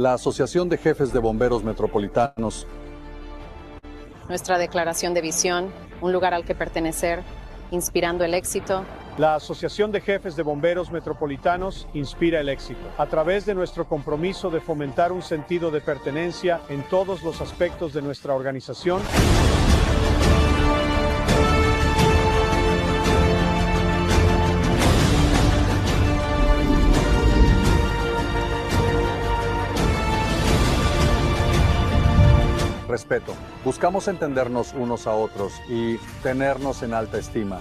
La Asociación de Jefes de Bomberos Metropolitanos. Nuestra declaración de visión, un lugar al que pertenecer, inspirando el éxito. La Asociación de Jefes de Bomberos Metropolitanos inspira el éxito, a través de nuestro compromiso de fomentar un sentido de pertenencia en todos los aspectos de nuestra organización. Respeto. Buscamos entendernos unos a otros y tenernos en alta estima.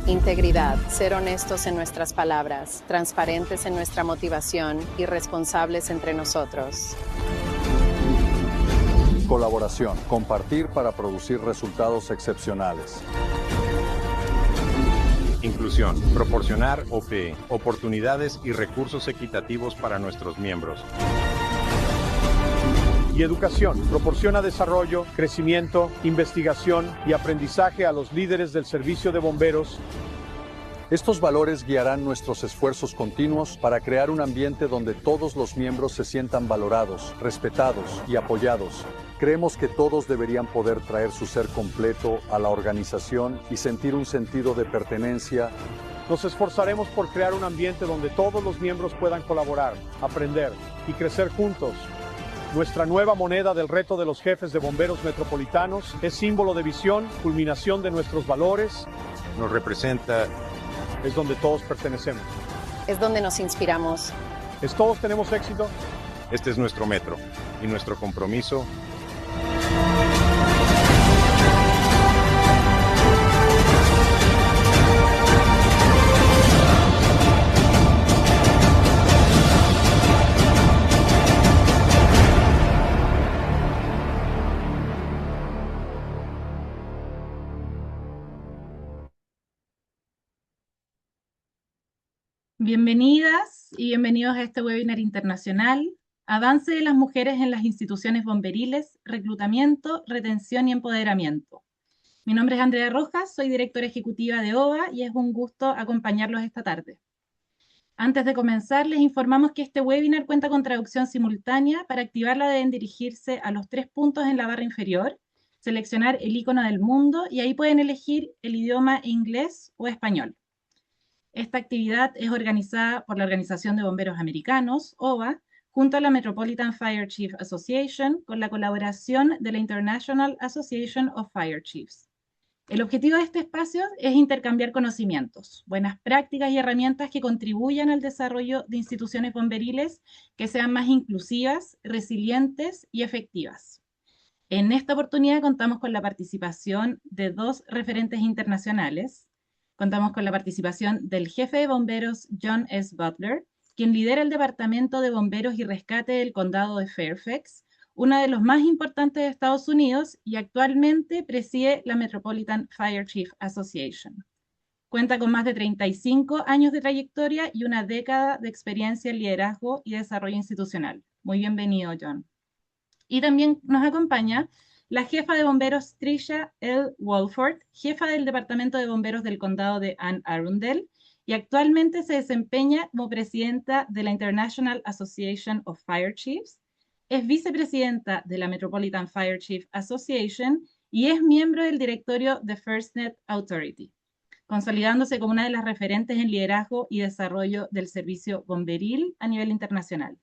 Integridad, ser honestos en nuestras palabras, transparentes en nuestra motivación y responsables entre nosotros. Colaboración, compartir para producir resultados excepcionales. Inclusión, proporcionar OPE, oportunidades y recursos equitativos para nuestros miembros. Y educación, proporciona desarrollo, crecimiento, investigación y aprendizaje a los líderes del servicio de bomberos. Estos valores guiarán nuestros esfuerzos continuos para crear un ambiente donde todos los miembros se sientan valorados, respetados y apoyados. Creemos que todos deberían poder traer su ser completo a la organización y sentir un sentido de pertenencia. Nos esforzaremos por crear un ambiente donde todos los miembros puedan colaborar, aprender y crecer juntos. Nuestra nueva moneda del reto de los jefes de bomberos metropolitanos es símbolo de visión, culminación de nuestros valores. Nos representa. Es donde todos pertenecemos. Es donde nos inspiramos. ¿Es todos tenemos éxito? Este es nuestro metro y nuestro compromiso. Bienvenidas y bienvenidos a este webinar internacional, Avance de las mujeres en las instituciones bomberiles, reclutamiento, retención y empoderamiento. Mi nombre es Andrea Rojas, soy directora ejecutiva de OVA y es un gusto acompañarlos esta tarde. Antes de comenzar, les informamos que este webinar cuenta con traducción simultánea. Para activarla deben dirigirse a los 3 puntos en la barra inferior, seleccionar el icono del mundo y ahí pueden elegir el idioma inglés o español. Esta actividad es organizada por la Organización de Bomberos Americanos, OBA, junto a la Metropolitan Fire Chiefs Association, con la colaboración de la International Association of Fire Chiefs. El objetivo de este espacio es intercambiar conocimientos, buenas prácticas y herramientas que contribuyan al desarrollo de instituciones bomberiles que sean más inclusivas, resilientes y efectivas. En esta oportunidad contamos con la participación de 2 referentes internacionales. Contamos con la participación del jefe de bomberos John S. Butler, quien lidera el Departamento de Bomberos y Rescate del Condado de Fairfax, uno de los más importantes de Estados Unidos, y actualmente preside la Metropolitan Fire Chiefs Association. Cuenta con más de 35 años de trayectoria y una década de experiencia en liderazgo y desarrollo institucional. Muy bienvenido, John. Y también nos acompaña la jefa de bomberos Tricia L. Walford, jefa del Departamento de Bomberos del Condado de Anne Arundel, y actualmente se desempeña como presidenta de la International Association of Fire Chiefs, es vicepresidenta de la Metropolitan Fire Chiefs Association y es miembro del Directorio de FirstNet Authority, consolidándose como una de las referentes en liderazgo y desarrollo del servicio bomberil a nivel internacional.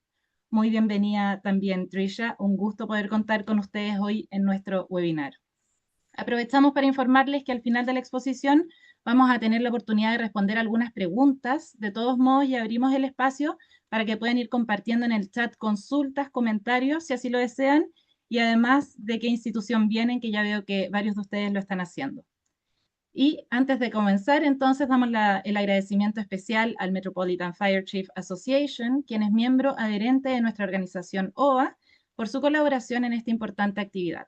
Muy bienvenida también, Tricia. Un gusto poder contar con ustedes hoy en nuestro webinar. Aprovechamos para informarles que al final de la exposición vamos a tener la oportunidad de responder algunas preguntas. De todos modos, ya abrimos el espacio para que puedan ir compartiendo en el chat consultas, comentarios, si así lo desean, y además de qué institución vienen, que ya veo que varios de ustedes lo están haciendo. Y antes de comenzar, entonces, damos el agradecimiento especial al Metropolitan Fire Chiefs Association, quien es miembro adherente de nuestra organización OVA, por su colaboración en esta importante actividad.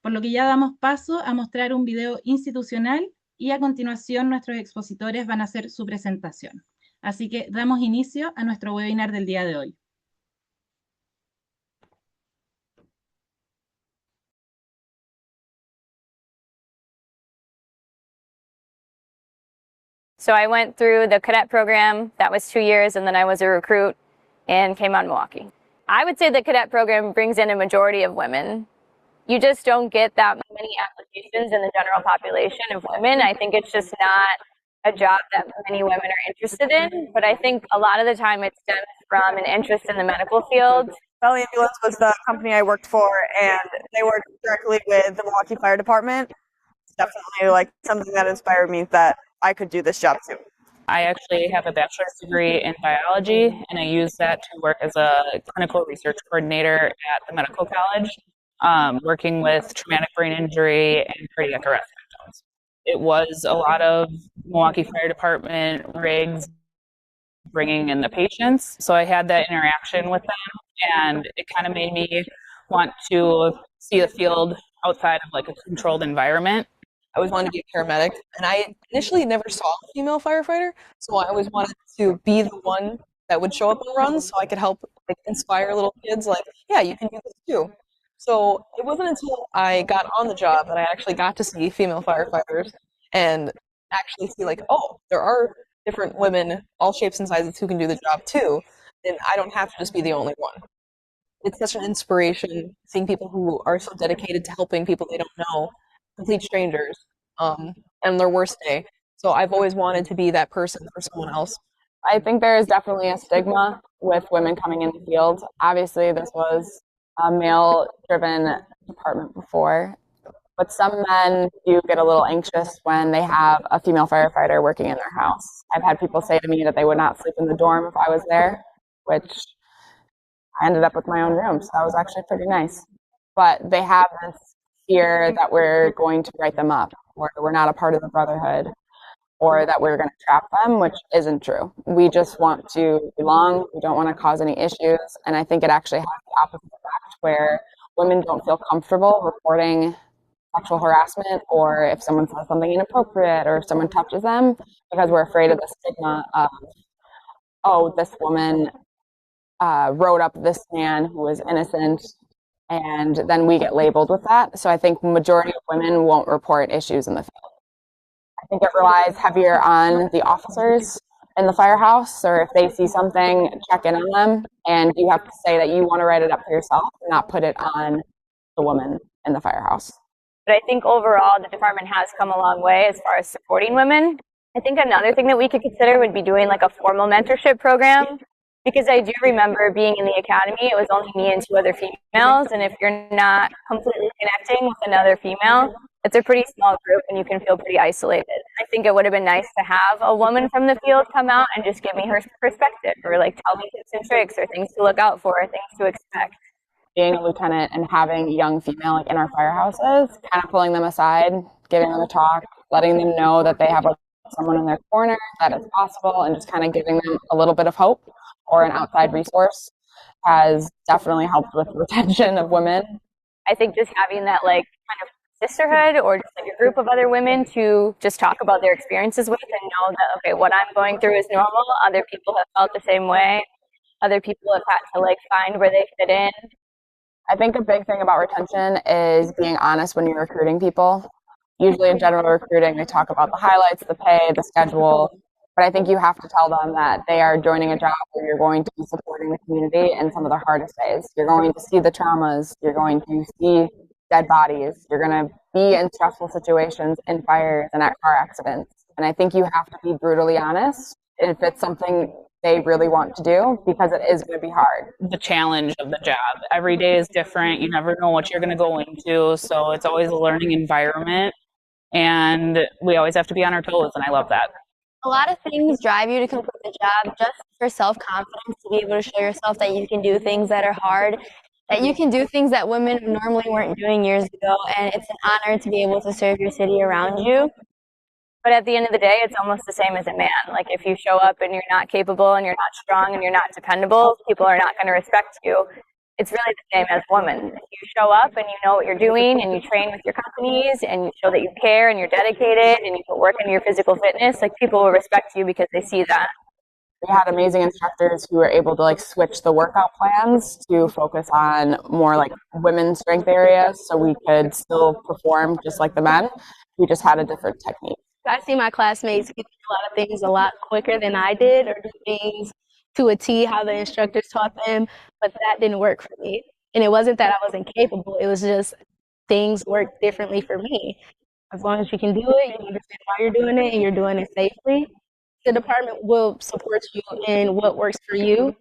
Por lo que ya damos paso a mostrar un video institucional y a continuación nuestros expositores van a hacer su presentación. Así que damos inicio a nuestro webinar del día de hoy. So I went through the cadet program. That was 2 years, and then I was a recruit and came out in Milwaukee. I would say the cadet program brings in a majority of women. You just don't get that many applications in the general population of women. I think it's just not a job that many women are interested in, but I think a lot of the time it stems from an interest in the medical field. Valley Ambulance was the company I worked for, and they worked directly with the Milwaukee Fire Department. It's definitely like something that inspired me that I could do this job too. I actually have a bachelor's degree in biology, and I use that to work as a clinical research coordinator at the medical college, working with traumatic brain injury and cardiac arrest victims. It was a lot of Milwaukee Fire Department rigs bringing in the patients, so I had that interaction with them, and it kind of made me want to see the field outside of like a controlled environment. I always wanted to be a paramedic, and I initially never saw a female firefighter, so I always wanted to be the one that would show up on runs so I could help like inspire little kids like, yeah, you can do this too. So it wasn't until I got on the job that I actually got to see female firefighters and actually see like, oh, there are different women, all shapes and sizes, who can do the job too, and I don't have to just be the only one. It's such an inspiration seeing people who are so dedicated to helping people they don't know, complete strangers, on their worst day. So I've always wanted to be that person for someone else. I think there is definitely a stigma with women coming in the field. Obviously, this was a male-driven department before, but some men do get a little anxious when they have a female firefighter working in their house. I've had people say to me that they would not sleep in the dorm if I was there, which I ended up with my own room, so that was actually pretty nice. But they have this fear that we're going to write them up, or we're not a part of the brotherhood, or that we're going to trap them, which isn't true. We just want to belong. We don't want to cause any issues. And I think it actually has the opposite effect, where women don't feel comfortable reporting sexual harassment, or if someone says something inappropriate, or if someone touches them, because we're afraid of the stigma of, oh, this woman wrote up this man who was innocent, and then we get labeled with that. So I think the majority of women won't report issues in the field. I think it relies heavier on the officers in the firehouse, or if they see something, check in on them, and you have to say that you want to write it up for yourself, not put it on the woman in the firehouse. But I think overall the department has come a long way as far as supporting women. I think another thing that we could consider would be doing like a formal mentorship program. Because I do remember being in the academy, it was only me and 2 other females, and if you're not completely connecting with another female, it's a pretty small group and you can feel pretty isolated. I think it would have been nice to have a woman from the field come out and just give me her perspective, or like tell me tips and tricks, or things to look out for, or things to expect. Being a lieutenant and having a young female like in our firehouses, kind of pulling them aside, giving them a talk, letting them know that they have someone in their corner, that it's possible, and just kind of giving them a little bit of hope or an outside resource has definitely helped with retention of women. I think just having that like kind of sisterhood, or just like a group of other women to just talk about their experiences with, and know that, okay, what I'm going through is normal. Other people have felt the same way. Other people have had to like find where they fit in. I think a big thing about retention is being honest when you're recruiting people. Usually in general recruiting, they talk about the highlights, the pay, the schedule, but I think you have to tell them that they are joining a job where you're going to be supporting the community in some of the hardest days. You're going to see the traumas, you're going to see dead bodies, you're going to be in stressful situations, in fires and at car accidents. And I think you have to be brutally honest if it's something they really want to do, because it is going to be hard. The challenge of the job. Every day is different. You never know what you're going to go into. So it's always a learning environment, and we always have to be on our toes, and I love that. A lot of things drive you to complete the job, just for self-confidence, to be able to show yourself that you can do things that are hard, that you can do things that women normally weren't doing years ago, and it's an honor to be able to serve your city around you. But at the end of the day, it's almost the same as a man. Like if you show up and you're not capable and you're not strong and you're not dependable, people are not going to respect you. It's really the same as women. If you show up and you know what you're doing, and you train with your companies, and you show that you care and you're dedicated, and you put work into your physical fitness, like people will respect you because they see that. We had amazing instructors who were able to like switch the workout plans to focus on more like women's strength areas, so we could still perform just like the men. We just had a different technique. I see my classmates get a lot of things a lot quicker than I did, or do things to a T how the instructors taught them, but that didn't work for me. And it wasn't that I wasn't capable, it was just things work differently for me. As long as you can do it, you understand why you're doing it, and you're doing it safely, the department will support you in what works for you,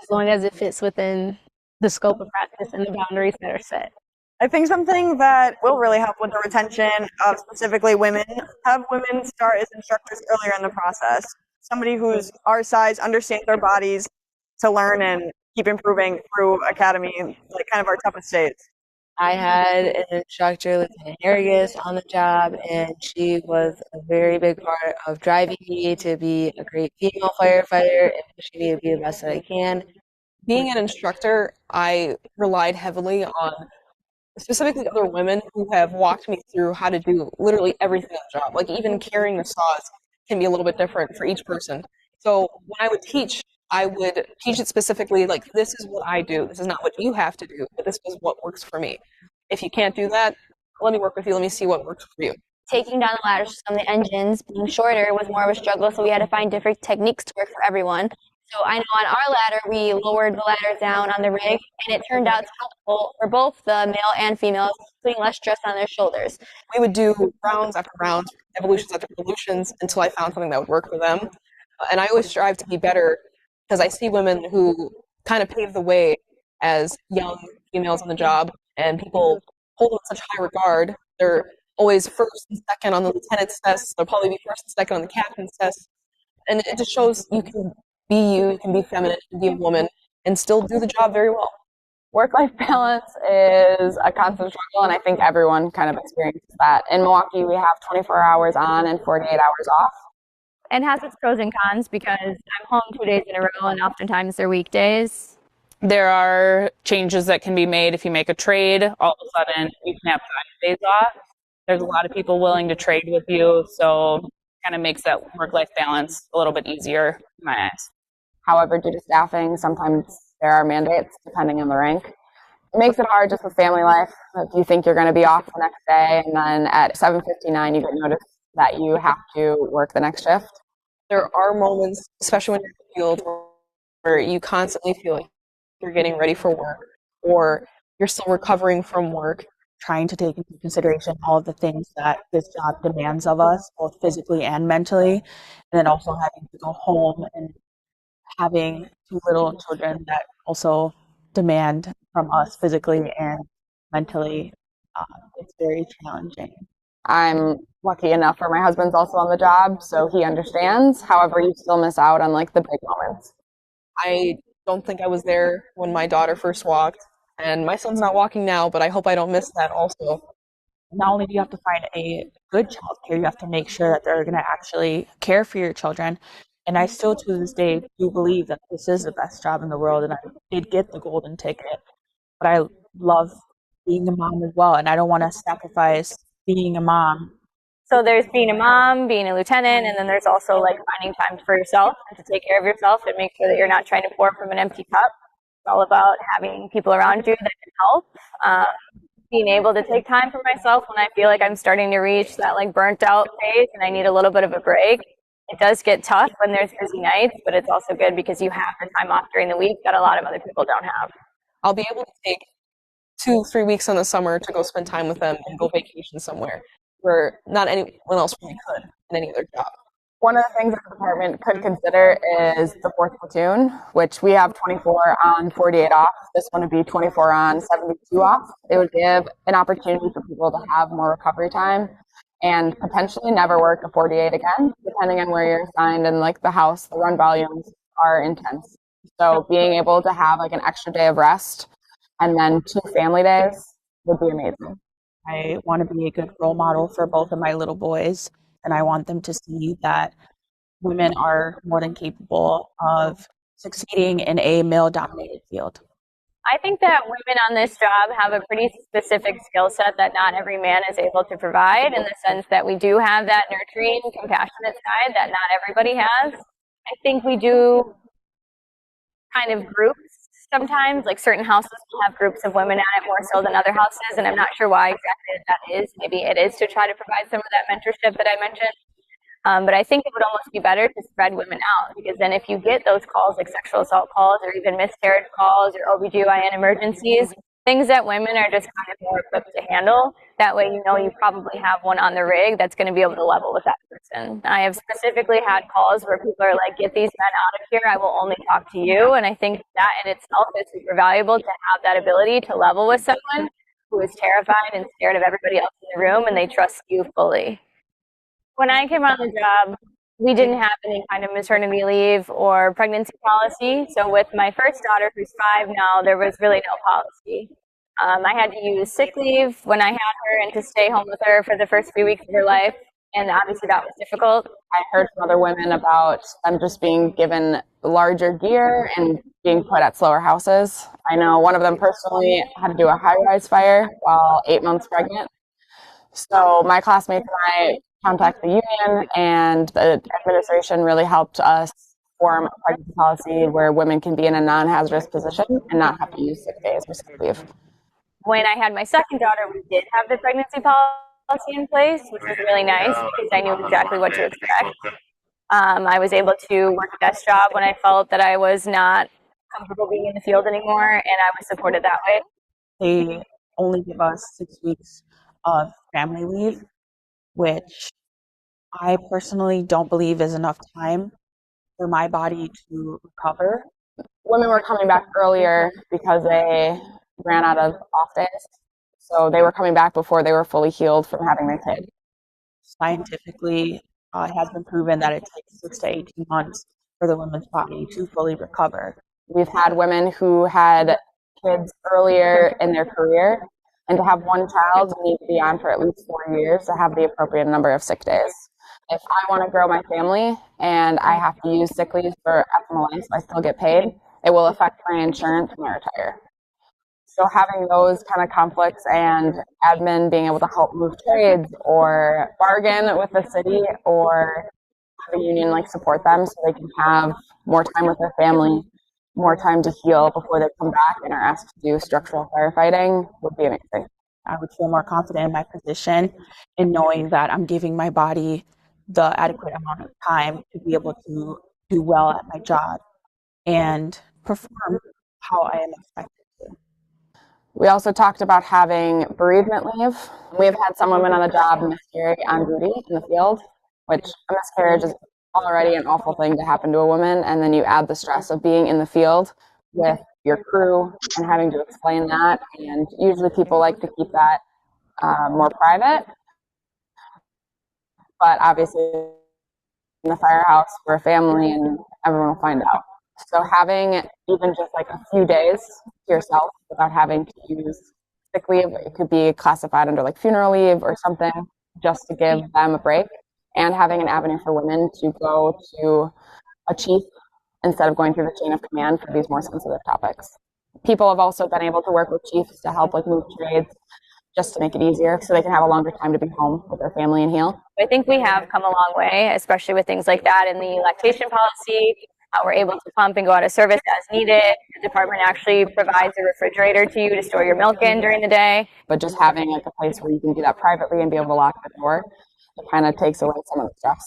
as long as it fits within the scope of practice and the boundaries that are set. I think something that will really help with the retention of specifically women, have women start as instructors earlier in the process. Somebody who's our size, understands their bodies to learn and keep improving through academy, like kind of our toughest days. I had an instructor, Lieutenant Argus, on the job, and she was a very big part of driving me to be a great female firefighter and pushing me to be the best that I can. Being an instructor, I relied heavily on specifically other women who have walked me through how to do literally everything on the job. Like even carrying the saws can be a little bit different for each person. So when I would teach it specifically like, this is what I do. This is not what you have to do, but this is what works for me. If you can't do that, let me work with you. Let me see what works for you. Taking down the ladders for some of the engines, being shorter, was more of a struggle, so we had to find different techniques to work for everyone. So I know on our ladder, we lowered the ladder down on the rig, and it turned out helpful for both the male and females, putting less stress on their shoulders. We would do rounds after rounds, evolutions after evolutions, until I found something that would work for them. And I always strive to be better, because I see women who kind of pave the way as young females on the job, and people hold them in such high regard. They're always first and second on the lieutenant's test. They'll probably be first and second on the captain's test. And it just shows you can be you can be feminine, you can be a woman, and still do the job very well. Work-life balance is a constant struggle, and I think everyone kind of experiences that. In Milwaukee, we have 24 hours on and 48 hours off. And has its pros and cons, because I'm home 2 days in a row, and oftentimes they're weekdays. There are changes that can be made if you make a trade. All of a sudden, you can have 5 days off. There's a lot of people willing to trade with you, so kind of makes that work-life balance a little bit easier in my eyes. However, due to staffing, sometimes there are mandates depending on the rank. It makes it hard just with family life. If you think you're going to be off the next day, and then at 7:59 you get notice that you have to work the next shift. There are moments, especially when you're in the field, where you constantly feel like you're getting ready for work, or you're still recovering from work, trying to take into consideration all of the things that this job demands of us, both physically and mentally, and then also having to go home and having 2 little children that also demand from us physically and mentally. It's very challenging. I'm lucky enough where my husband's also on the job, so he understands. However, you still miss out on like the big moments. I don't think I was there when my daughter first walked, and my son's not walking now, but I hope I don't miss that also. Not only do you have to find a good child care, you have to make sure that they're going to actually care for your children. And I still to this day do believe that this is the best job in the world, and I did get the golden ticket. But I love being a mom as well, and I don't want to sacrifice being a mom. So there's being a mom, being a lieutenant, and then there's also like finding time for yourself and to take care of yourself and make sure that you're not trying to pour from an empty cup. It's all about having people around you that can help. Being able to take time for myself when I feel like I'm starting to reach that like burnt out phase and I need a little bit of a break. It does get tough when there's busy nights, but it's also good because you have the time off during the week that a lot of other people don't have. I'll be able to take 2-3 weeks in the summer to go spend time with them and go vacation somewhere where not anyone else really could in any other job. One of the things that the department could consider is the 4th platoon, which we have 24 on, 48 off. This one would be 24 on, 72 off. It would give an opportunity for people to have more recovery time and potentially never work a 48 again, depending on where you're assigned. And like the house, the run volumes are intense. So being able to have like an extra day of rest and then 2 family days would be amazing. I want to be a good role model for both of my little boys, and I want them to see that women are more than capable of succeeding in a male-dominated field. I think that women on this job have a pretty specific skill set that not every man is able to provide, in the sense that we do have that nurturing, compassionate side that not everybody has. I think we do kind of groups sometimes, like certain houses will have groups of women at it more so than other houses, and I'm not sure why exactly that is. Maybe it is to try to provide some of that mentorship that I mentioned. But I think it would almost be better to spread women out, because then if you get those calls like sexual assault calls or even miscarriage calls or OBGYN emergencies, things that women are just kind of more equipped to handle, that way you know you probably have one on the rig that's going to be able to level with that person. I have specifically had calls where people are like, get these men out of here, I will only talk to you. And I think that in itself is super valuable, to have that ability to level with someone who is terrified and scared of everybody else in the room and they trust you fully. When I came on the job, we didn't have any kind of maternity leave or pregnancy policy. So with my first daughter, who's 5 now, there was really no policy. I had to use sick leave when I had her and to stay home with her for the first few weeks of her life. And obviously that was difficult. I heard from other women about them just being given larger gear and being put at slower houses. I know one of them personally had to do a high-rise fire while 8 months pregnant. So my classmates and I contacted the union, and the administration really helped us form a pregnancy policy where women can be in a non-hazardous position and not have to use sick days or sick leave. When I had my second daughter, we did have the pregnancy policy in place, which was really nice because I knew exactly what to expect. I was able to work a desk job when I felt that I was not comfortable being in the field anymore, and I was supported that way. They only give us 6 weeks of family leave, which I personally don't believe is enough time for my body to recover. Women were coming back earlier because they ran out of off days. So they were coming back before they were fully healed from having their kid. Scientifically, it has been proven that it takes 6 to 18 months for the woman's body to fully recover. We've had women who had kids earlier in their career, and to have one child, you need to be on for at least 4 years to have the appropriate number of sick days. If I want to grow my family and I have to use sick leave for FMLA so I still get paid, it will affect my insurance when I retire. So having those kind of conflicts and admin being able to help move trades or bargain with the city or have a union like support them so they can have more time with their family, more time to heal before they come back and are asked to do structural firefighting would be amazing. I would feel more confident in my position in knowing that I'm giving my body the adequate amount of time to be able to do well at my job and perform how I am expected to. We also talked about having bereavement leave. We have had some women on the job miscarry on duty in the field, which a miscarriage is already an awful thing to happen to a woman, and then you add the stress of being in the field with your crew and having to explain that, and usually people like to keep that more private, but obviously in the firehouse we're a family and everyone will find out. So having even just like a few days to yourself without having to use sick leave, it could be classified under like funeral leave or something, just to give them a break, and having an avenue for women to go to a chief instead of going through the chain of command for these more sensitive topics. People have also been able to work with chiefs to help like move trades just to make it easier so they can have a longer time to be home with their family and heal. I think we have come a long way, especially with things like that in the lactation policy. We're able to pump and go out of service as needed. The department actually provides a refrigerator to you to store your milk in during the day. But just having like a place where you can do that privately and be able to lock the door, it kind of takes away some of the stress.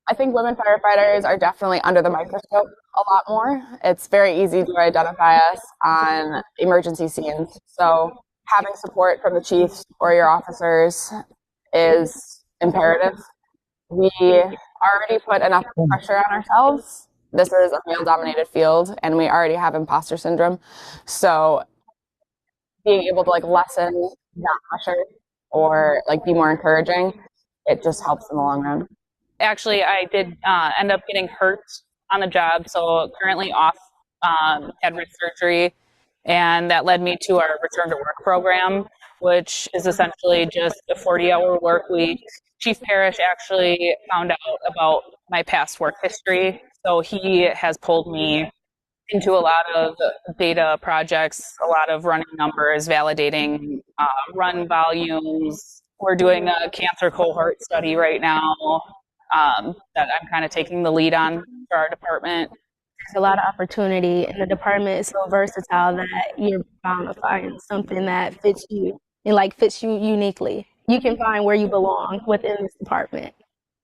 I think women firefighters are definitely under the microscope a lot more. It's very easy to identify us on emergency scenes. So having support from the chiefs or your officers is imperative. We already put enough pressure on ourselves. This is a male-dominated field, and we already have imposter syndrome. So being able to like lessen that pressure or like be more encouraging, it just helps in the long run. Actually, I did end up getting hurt on the job, so currently off, had wrist surgery, and that led me to our return to work program, which is essentially just a 40-hour work week. Chief Parrish actually found out about my past work history, so he has pulled me into a lot of data projects, a lot of running numbers, validating run volumes. We're doing a cancer cohort study right now that I'm kind of taking the lead on for our department. There's a lot of opportunity, and the department is so versatile that you're bound to find something that fits you and like fits you uniquely. You can find where you belong within this department.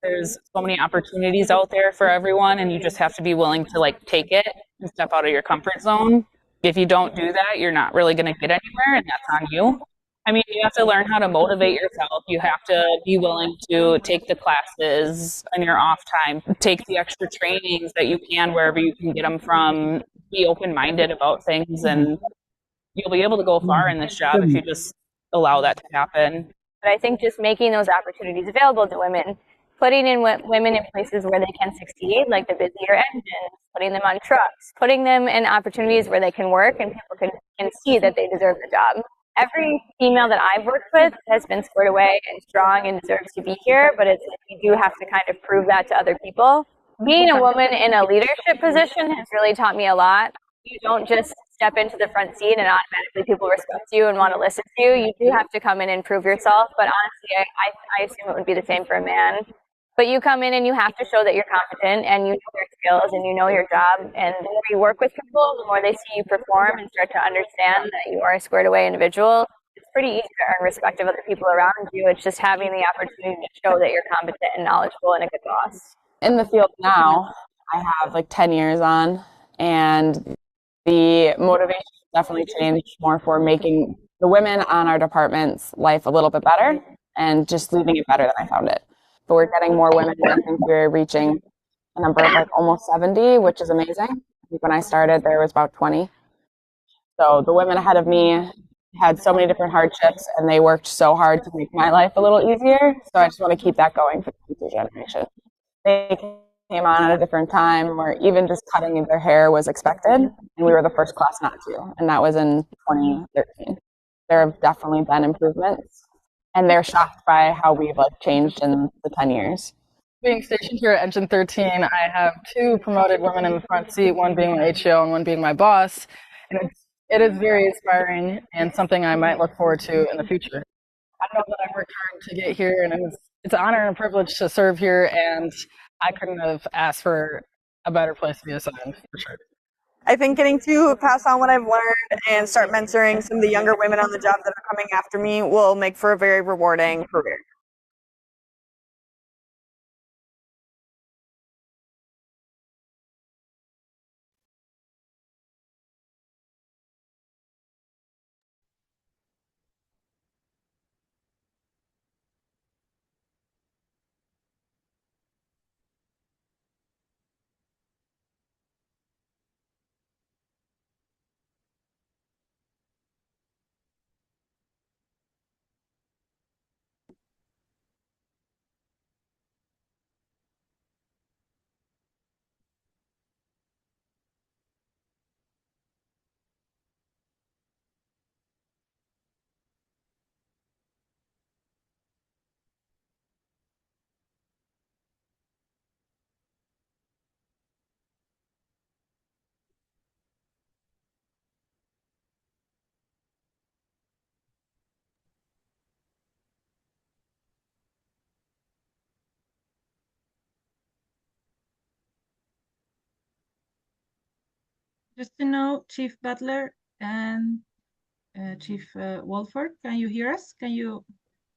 there's so many opportunities out there for everyone, and you just have to be willing to like take it and step out of your comfort zone. If you don't do that, you're not really going to get anywhere, and that's on you. I mean, you have to learn how to motivate yourself. You have to be willing to take the classes in your off time, take the extra trainings that you can wherever you can get them from, be open-minded about things, and you'll be able to go far in this job if you just allow that to happen. But I think just making those opportunities available to women, putting in women in places where they can succeed, like the busier engines, putting them on trucks, putting them in opportunities where they can work and people can see that they deserve the job. Every female that I've worked with has been squared away and strong and deserves to be here, but it's like you do have to kind of prove that to other people. Being a woman in a leadership position has really taught me a lot. You don't just step into the front seat and automatically people respect you and want to listen to you. You do have to come in and prove yourself, but honestly, I assume it would be the same for a man. But you come in and you have to show that you're competent and you know your skills and you know your job. And the more you work with people, the more they see you perform and start to understand that you are a squared away individual. It's pretty easy to earn respect of other people around you. It's just having the opportunity to show that you're competent and knowledgeable and a good boss. In the field now, I have like 10 years on, and the motivation definitely changed more for making the women on our department's life a little bit better and just leaving it better than I found it. But we're getting more women. I think we're reaching a number of like almost 70, which is amazing. I think when I started, there was about 20. So the women ahead of me had so many different hardships, and they worked so hard to make my life a little easier. So I just want to keep that going for the future generation. They came on at a different time where even just cutting their hair was expected, and we were the first class not to, and that was in 2013. There have definitely been improvements, and they're shocked by how we've like changed in the 10 years. Being stationed here at Engine 13, I have 2 promoted women in the front seat, one being my HO and one being my boss, and it is very inspiring and something I might look forward to in the future. I know that I worked hard to get here, and it's an honor and a privilege to serve here, and I couldn't have asked for a better place to be assigned, for sure. I think getting to pass on what I've learned and start mentoring some of the younger women on the job that are coming after me will make for a very rewarding career. Just to know, Chief Butler and Chief Wolford, can you hear us? Can you?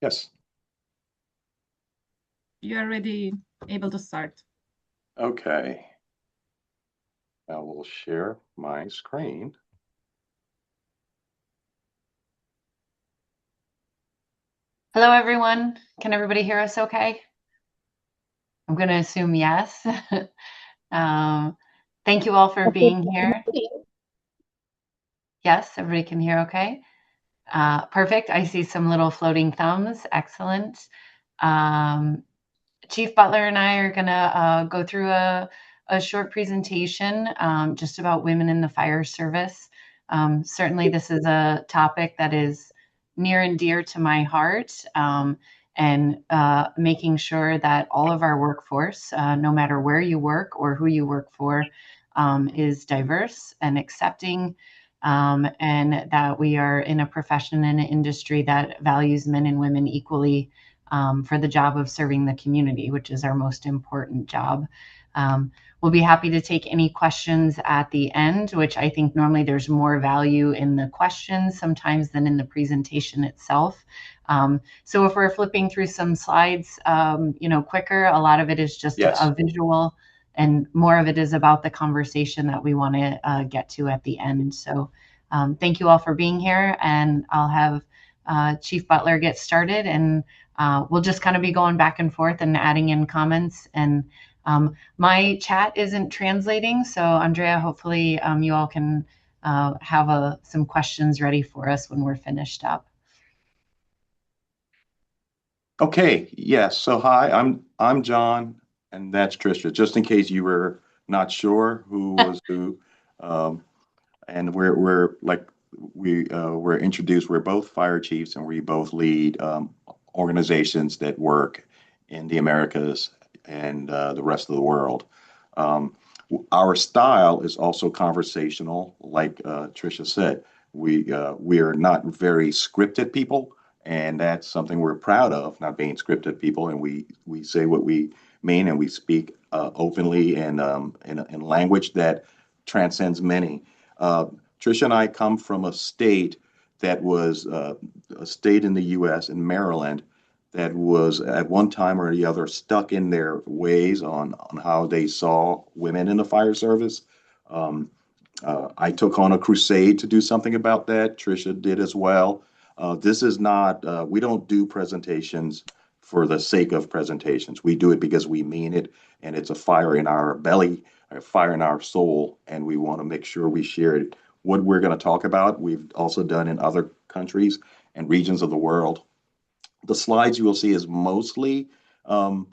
Yes. You are already able to start. Okay. I will share my screen. Hello, everyone. Can everybody hear us okay? I'm going to assume yes. Thank you all for being here. Yes, everybody can hear okay. Perfect. I see some little floating thumbs. Excellent. Chief Butler and I are going to go through a short presentation just about women in the fire service. Certainly, this is a topic that is near and dear to my heart, and making sure that all of our workforce, no matter where you work or who you work for, is diverse and accepting, and that we are in a profession and an industry that values men and women equally for the job of serving the community, which is our most important job. We'll be happy to take any questions at the end, which I think normally there's more value in the questions sometimes than in the presentation itself. So if we're flipping through some slides, quicker, a lot of it is just a visual, and more of it is about the conversation that we want to get to at the end. So thank you all for being here, and I'll have Chief Butler get started, and we'll just kind of be going back and forth and adding in comments. And my chat isn't translating, so Andrea, hopefully you all can have some questions ready for us when we're finished up. Okay, yes. So hi, I'm John, and that's Tricia. Just in case you were not sure who was who, and we're introduced. We're both fire chiefs, and we both lead organizations that work in the Americas and the rest of the world. Our style is also conversational, like Tricia said. We are not very scripted people, and that's something we're proud of, not being scripted people. And we say what we mean, and we speak openly and in language that transcends many. Tricia and I come from a state that was a state in the U.S., in Maryland, that was at one time or the other stuck in their ways on how they saw women in the fire service. I took on a crusade to do something about that. Tricia did as well. This is not, we don't do presentations for the sake of presentations. We do it because we mean it, and it's a fire in our belly, a fire in our soul, and we want to make sure we share it. What we're going to talk about, we've also done in other countries and regions of the world. The slides you will see is mostly from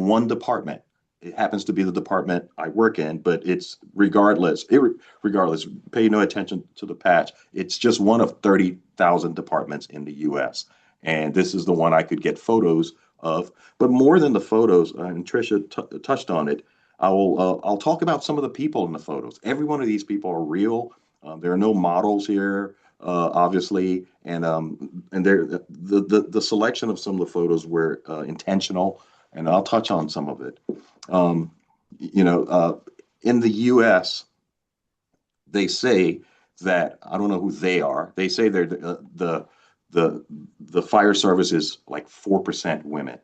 one department. It happens to be the department I work in, but it's regardless, pay no attention to the patch. It's just one of 30,000 departments in the US. And this is the one I could get photos of. But more than the photos, and Tricia touched on it, I'll talk about some of the people in the photos. Every one of these people are real. There are no models here, obviously, and the selection of some of the photos were intentional, and I'll touch on some of it. In the U.S., they say that, I don't know who they are. They say they're the fire service is like 4% women.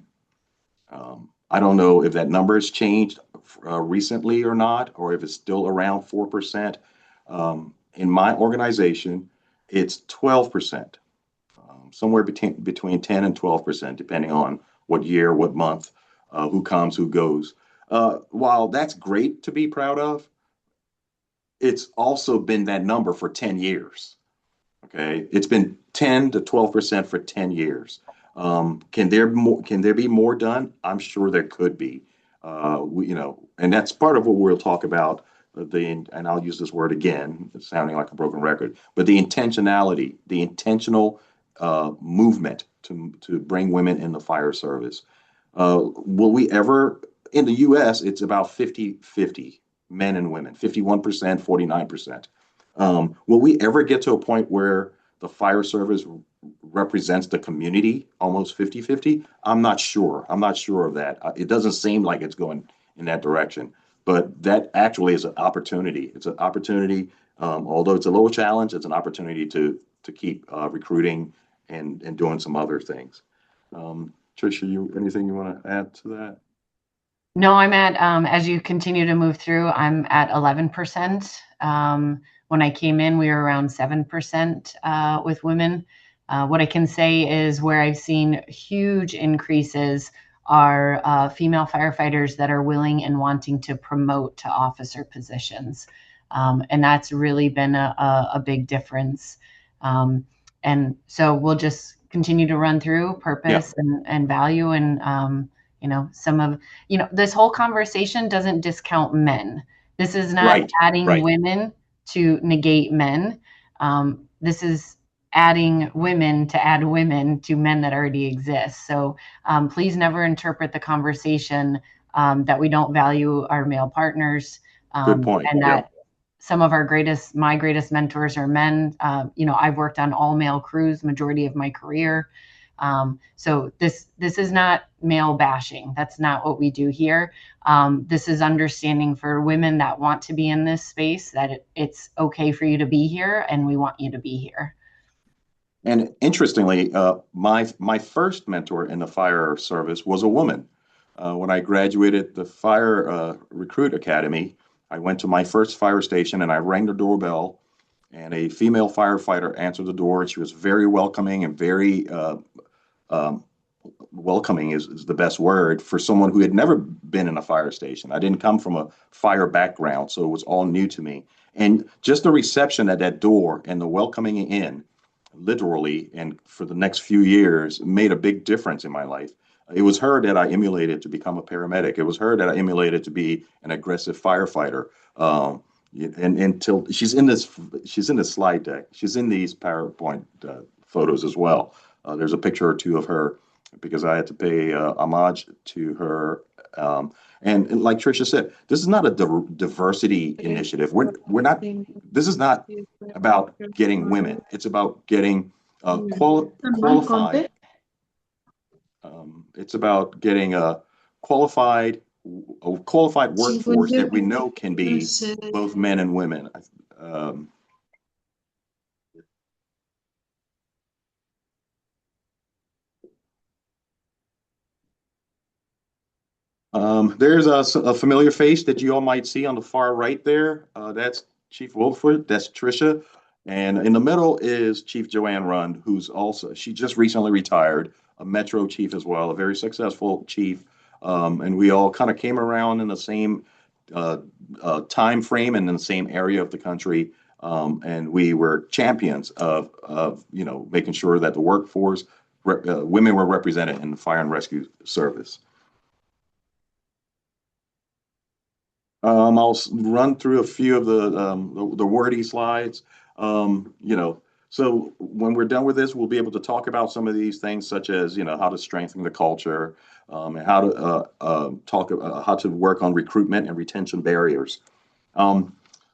I don't know if that number has changed recently or not, or if it's still around 4%. In my organization, it's 12%, somewhere between 10 and 12%, depending on what year, what month, who comes, who goes. While that's great to be proud of, it's also been that number for 10 years. Okay, it's been 10 to 12% for 10 years. Can there be more done? I'm sure there could be. And that's part of what we'll talk about. And I'll use this word again, it's sounding like a broken record, but the intentionality, the intentional movement to bring women in the fire service. Will we ever, in the US, it's about 50-50, men and women, 51%, 49%. Will we ever get to a point where the fire service represents the community almost 50-50? I'm not sure. I'm not sure of that. It doesn't seem like it's going in that direction. But that actually is an opportunity. It's an opportunity, although it's a little challenge, it's an opportunity to keep recruiting and doing some other things. Tricia, anything you want to add to that? No, I'm at, as you continue to move through, I'm at 11%. When I came in, we were around 7% with women. What I can say is where I've seen huge increases are female firefighters that are willing and wanting to promote to officer positions. And that's really been a big difference. And so we'll just continue to run through purpose and value. And, this whole conversation doesn't discount men. This is not adding women to negate men. This is adding women to add women to men that already exist. So please never interpret the conversation that we don't value our male partners. Good point. And that some of my greatest mentors are men. I've worked on all male crews majority of my career. So this is not male bashing. That's not what we do here. This is understanding for women that want to be in this space that it's okay for you to be here, and we want you to be here. And interestingly, my first mentor in the fire service was a woman. When I graduated the Fire Recruit Academy, I went to my first fire station and I rang the doorbell, and a female firefighter answered the door. She was very welcoming and very welcoming is the best word for someone who had never been in a fire station. I didn't come from a fire background, so it was all new to me. And just the reception at that door and the welcoming in, literally, and for the next few years, made a big difference in my life. It was her that I emulated to become a paramedic. It was her that I emulated to be an aggressive firefighter. And until she's in this slide deck. She's in these PowerPoint photos as well. There's a picture or two of her because I had to pay homage to her. And like Tricia said, this is not a diversity initiative. We're not. This is not about getting women. It's about getting qualified. It's about getting a qualified workforce that we know can be both men and women. There's a familiar face that you all might see on the far right there. That's Chief Wilford, that's Tricia. And in the middle is Chief Joanne Rund, she just recently retired, a Metro chief as well, a very successful chief. And we all kind of came around in the same time frame and in the same area of the country. And we were champions of making sure that the workforce, women were represented in the fire and rescue service. I'll run through a few of the wordy slides. So when we're done with this, we'll be able to talk about some of these things, such as how to strengthen the culture, and how to work on recruitment and retention barriers.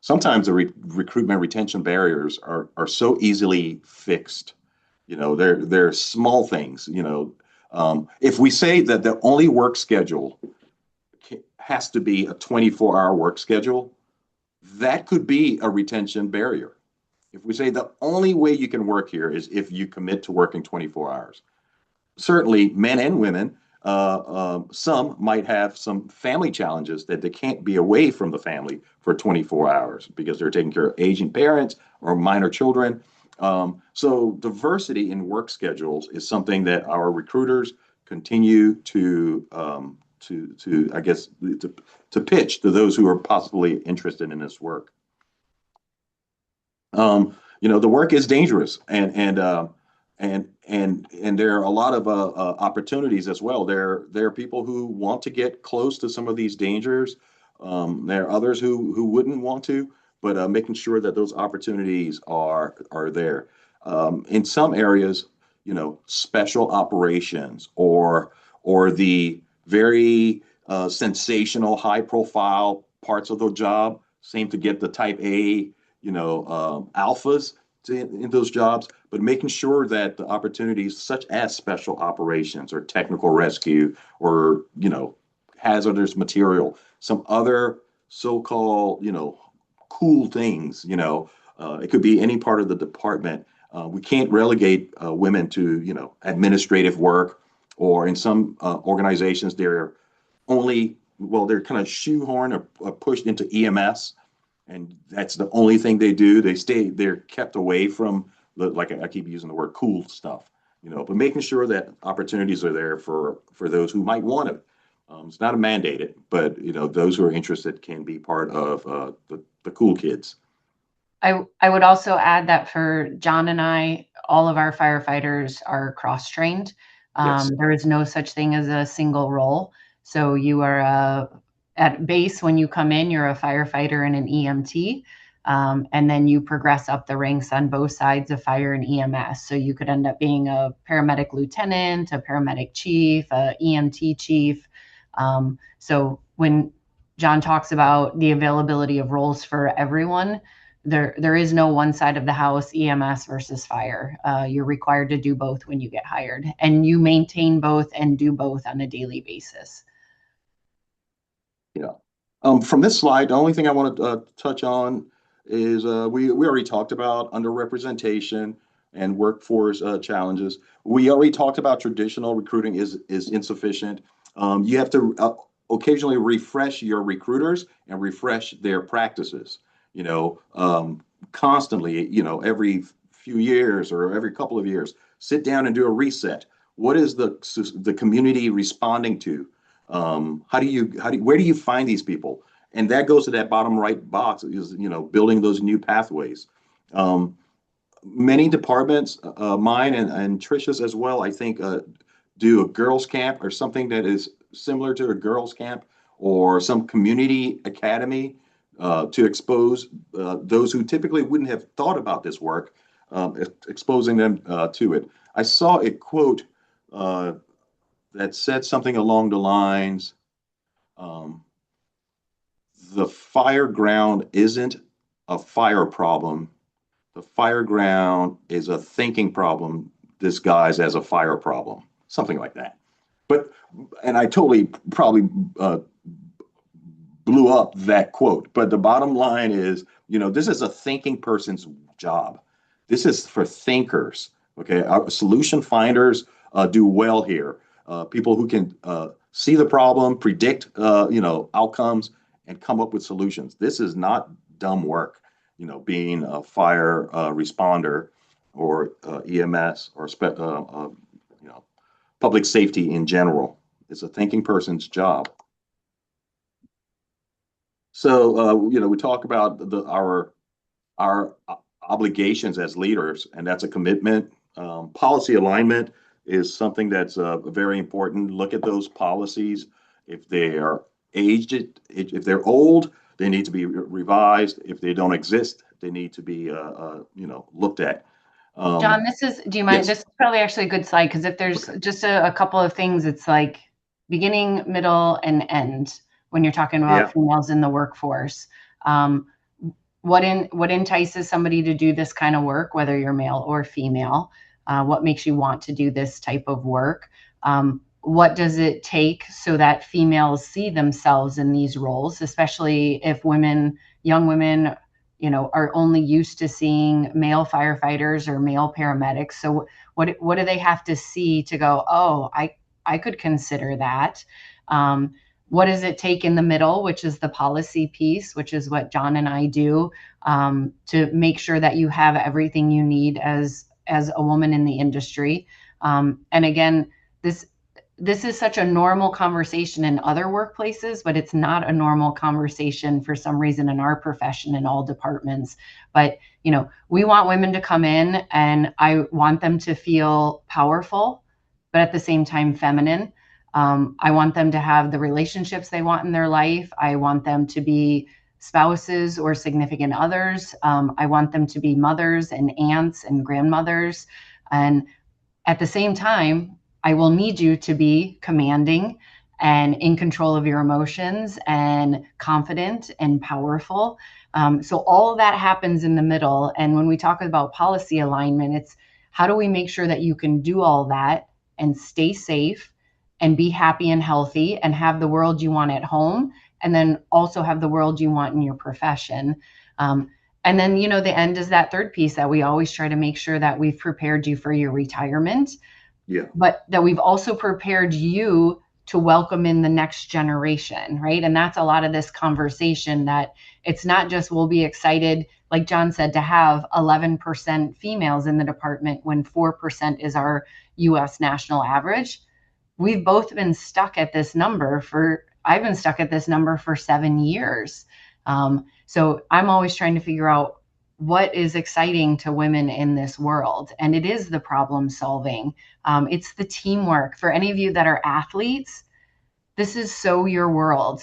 Sometimes the recruitment retention barriers are so easily fixed. They're small things. If we say that the only work schedule has to be a 24-hour work schedule, that could be a retention barrier. If we say the only way you can work here is if you commit to working 24 hours. Certainly, men and women, some might have some family challenges that they can't be away from the family for 24 hours because they're taking care of aging parents or minor children. So diversity in work schedules is something that our recruiters continue to pitch to those who are possibly interested in this work. The work is dangerous, and there are a lot of opportunities as well. There are people who want to get close to some of these dangers. There are others who wouldn't want to, but making sure that those opportunities are there. In some areas, special operations or the very sensational, high-profile parts of the job seem to get the type A, alphas in those jobs, but making sure that the opportunities such as special operations or technical rescue or, hazardous material, some other so-called, cool things, it could be any part of the department. We can't relegate women to, administrative work, or in some organizations, they're kind of shoehorned or pushed into EMS. And that's the only thing they do. They're kept away from like I keep using the word cool stuff, but making sure that opportunities are there for those who might want it. It's not mandated, but those who are interested can be part of the cool kids. I would also add that for John and I, all of our firefighters are cross-trained. Yes. There is no such thing as a single role. So you are at base, when you come in, you're a firefighter and an EMT, and then you progress up the ranks on both sides of fire and EMS. So you could end up being a paramedic lieutenant, a paramedic chief, a EMT chief. So when John talks about the availability of roles for everyone, there is no one side of the house, EMS versus fire. You're required to do both when you get hired, and you maintain both and do both on a daily basis. Yeah. From this slide, the only thing I want to touch on is we already talked about underrepresentation and workforce challenges. We already talked about traditional recruiting is insufficient. You have to occasionally refresh your recruiters and refresh their practices, constantly, every few years or every couple of years, sit down and do a reset. What is the community responding to? Where do you find these people? And that goes to that bottom right box, is, building those new pathways. Many departments, mine and Trisha's as well, I think, do a girls' camp or something that is similar to a girls' camp, or some community academy to expose those who typically wouldn't have thought about this work, exposing them to it. I saw a quote that said something along the lines, the fire ground isn't a fire problem. The fire ground is a thinking problem disguised as a fire problem. Something like that. And I totally probably blew up that quote. But the bottom line is, this is a thinking person's job. This is for thinkers. Okay, our solution finders do well here. People who can see the problem, predict, outcomes, and come up with solutions. This is not dumb work. Being a fire responder or EMS or public safety in general. It's a thinking person's job. So we talk about our obligations as leaders, and that's a commitment. Policy alignment is something that's very important. Look at those policies. If they are aged, if they're old, they need to be revised. If they don't exist, they need to be looked at. John, do you mind? Yes. This is probably actually a good slide, because if there's just a couple of things, it's like beginning, middle, and end when you're talking about females in the workforce. What entices somebody to do this kind of work, whether you're male or female? What makes you want to do this type of work? What does it take so that females see themselves in these roles, especially if young women, are only used to seeing male firefighters or male paramedics? So what do they have to see to go, oh, I could consider that? What does it take in the middle, which is the policy piece, which is what John and I do, to make sure that you have everything you need as a woman in the industry? And again, this is such a normal conversation in other workplaces, but it's not a normal conversation for some reason in our profession in all departments. But, we want women to come in, and I want them to feel powerful, but at the same time feminine. I want them to have the relationships they want in their life. I want them to be spouses or significant others. I want them to be mothers and aunts and grandmothers. And at the same time, I will need you to be commanding and in control of your emotions and confident and powerful. So all of that happens in the middle. And when we talk about policy alignment, it's how do we make sure that you can do all that and stay safe and be happy and healthy and have the world you want at home, and then also have the world you want in your profession. And then, the end is that third piece that we always try to make sure that we've prepared you for your retirement. Yeah. But that we've also prepared you to welcome in the next generation, right? And that's a lot of this conversation, that it's not just we'll be excited, like John said, to have 11% females in the department when 4% is our US national average. We've both been stuck at this number I've been stuck at this number for 7 years. So I'm always trying to figure out what is exciting to women in this world. And it is the problem solving. It's the teamwork. For any of you that are athletes, this is so your world.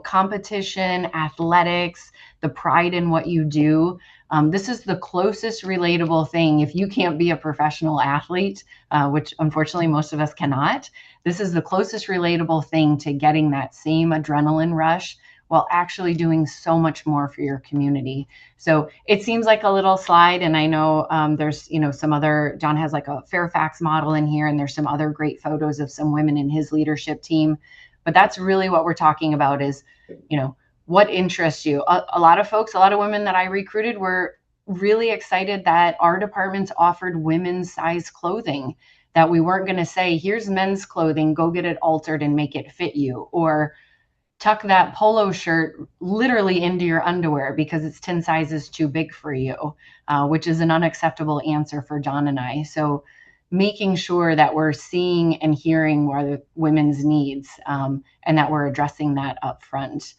Competition, athletics, the pride in what you do. This is the closest relatable thing. If you can't be a professional athlete, which unfortunately most of us cannot, this is the closest relatable thing to getting that same adrenaline rush while actually doing so much more for your community. So it seems like a little slide, and I know there's, you know, some other, John has like a Fairfax model in here, and there's some other great photos of some women in his leadership team. But that's really what we're talking about is, you know, what interests you. A lot of folks, a lot of women that I recruited were really excited that our departments offered women's size clothing, that we weren't going to say, here's men's clothing, go get it altered and make it fit you, or tuck that polo shirt literally into your underwear because it's 10 sizes too big for you, which is an unacceptable answer for John and I. So making sure that we're seeing and hearing what are women's needs, and that we're addressing that up front,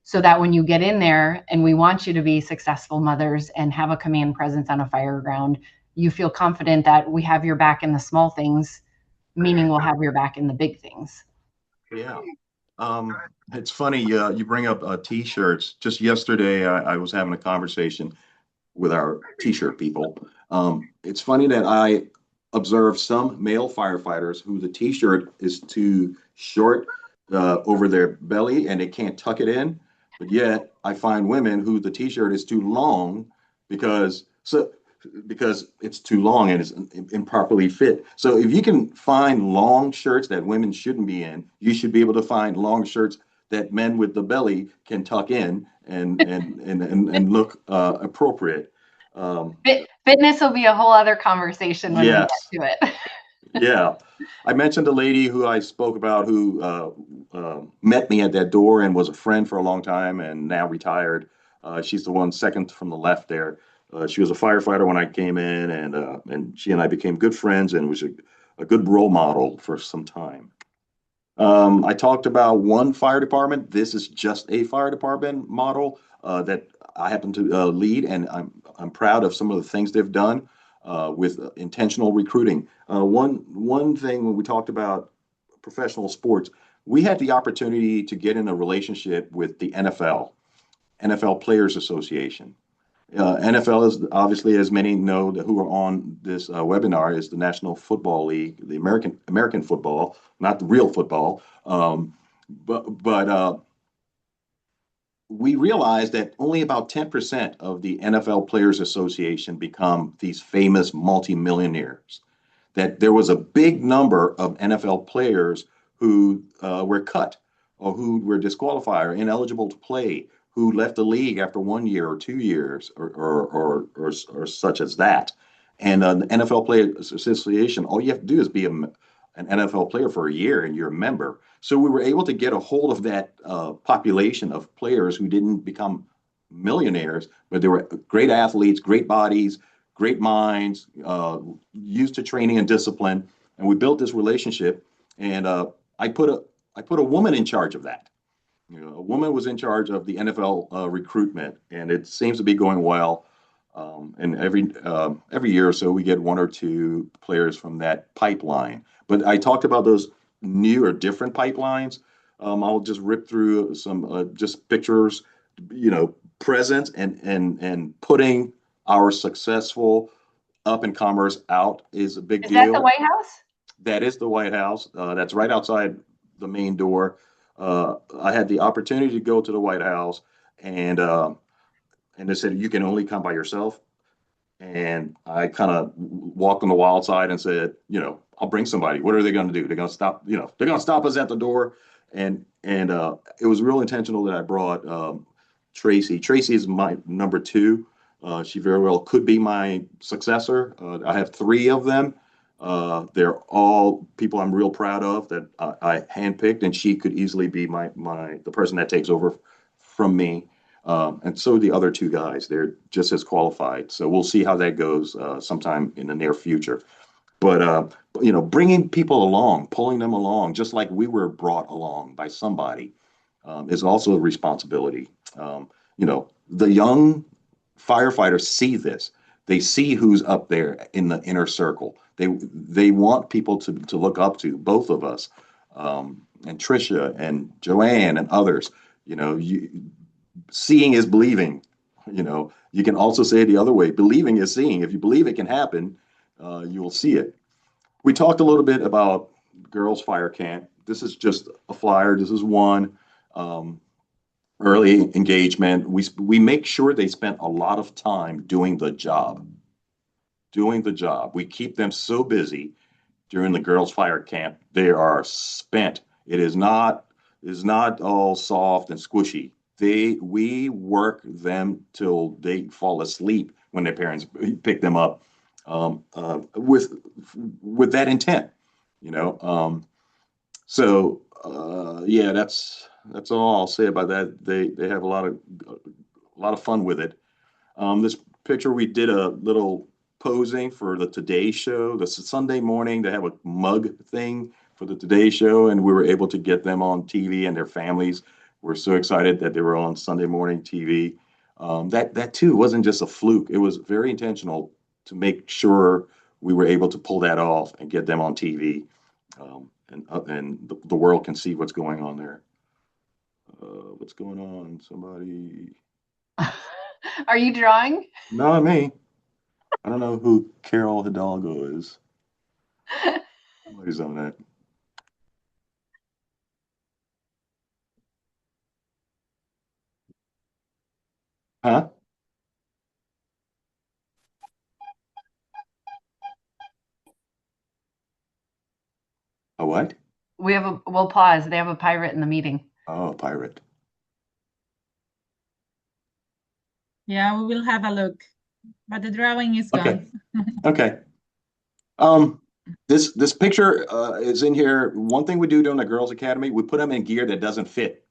so that when you get in there and we want you to be successful mothers and have a command presence on a fire ground, you feel confident that we have your back in the small things, meaning we'll have your back in the big things. Yeah. It's funny, you bring up t-shirts. Just yesterday, I was having a conversation with our t-shirt people. It's funny that I observed some male firefighters who the t-shirt is too short over their belly and they can't tuck it in. But yet I find women who the t-shirt is too long because it's too long and it's improperly fit. So if you can find long shirts that women shouldn't be in, you should be able to find long shirts that men with the belly can tuck in and look appropriate. Fitness will be a whole other conversation when yes. we get to it. Yeah. I mentioned a lady who I spoke about who met me at that door and was a friend for a long time and now retired. She's the one second from the left there. She was a firefighter when I came in, and she and I became good friends and was a good role model for some time. I talked about one fire department. This is just a fire department model that I happen to lead, and I'm proud of some of the things they've done with intentional recruiting. One thing when we talked about professional sports, we had the opportunity to get in a relationship with the NFL Players Association. NFL is obviously, as many know that who are on this webinar, is the National Football League, the American football, not the real football. But we realized that only about 10% of the NFL Players Association become these famous multimillionaires. That there was a big number of NFL players who were cut or who were disqualified or ineligible to play, who left the league after 1 year or 2 years or such as that. And the NFL Players Association, all you have to do is be an NFL player for a year and you're a member. So we were able to get a hold of that population of players who didn't become millionaires, but they were great athletes, great bodies, great minds, used to training and discipline. And we built this relationship. And I put a woman in charge of that. You know, a woman was in charge of the NFL recruitment, and it seems to be going well. And every year or so, we get 1 or 2 players from that pipeline. But I talked about those new or different pipelines. I'll just rip through some just pictures, you know, present and putting our successful up and comers out is a big deal. Is that the White House? That is the White House. That's right outside the main door. I had the opportunity to go to the White House, and they said, you can only come by yourself. And I kind of walked on the wild side and said, you know, I'll bring somebody. What are they going to do? They're going to stop, you know, they're going to stop us at the door. And it was real intentional that I brought Tracy. Tracy is my number 2. She very well could be my successor. I have 3 of them. They're all people I'm real proud of that I handpicked, and she could easily be the person that takes over from me. And so the other 2 guys, they're just as qualified. So we'll see how that goes sometime in the near future. But you know, bringing people along, pulling them along, just like we were brought along by somebody, is also a responsibility. You know, the young firefighters see this. They see who's up there in the inner circle. They want people to look up to, both of us, and Tricia and Joanne and others. You know, seeing is believing. You know, you can also say it the other way. Believing is seeing. If you believe it can happen, you will see it. We talked a little bit about Girls Fire Camp. This is just a flyer. This is one. early engagement. We make sure they spend a lot of time doing the job. We keep them so busy during the girls' fire camp. They are spent. It is not all soft and squishy. We work them till they fall asleep when their parents pick them up, with that intent, you know. Yeah, that's all I'll say about that. They have a lot of fun with it. This picture, we did a little posing for the Today Show. This is Sunday morning. They have a mug thing for the Today Show, and we were able to get them on TV, and their families were so excited that they were on Sunday morning TV. That too wasn't just a fluke. It was very intentional to make sure we were able to pull that off and get them on TV, and the world can see what's going on there. What's going on? Somebody. Are you drawing? Not me. I don't know who Carol Hidalgo is. Somebody's on that. Huh? A what? We'll pause. They have a pirate in the meeting. Oh, a pirate. Yeah, we will have a look, but the drawing is gone. Okay. This picture is in here. One thing we do during the Girls Academy, we put them in gear that doesn't fit.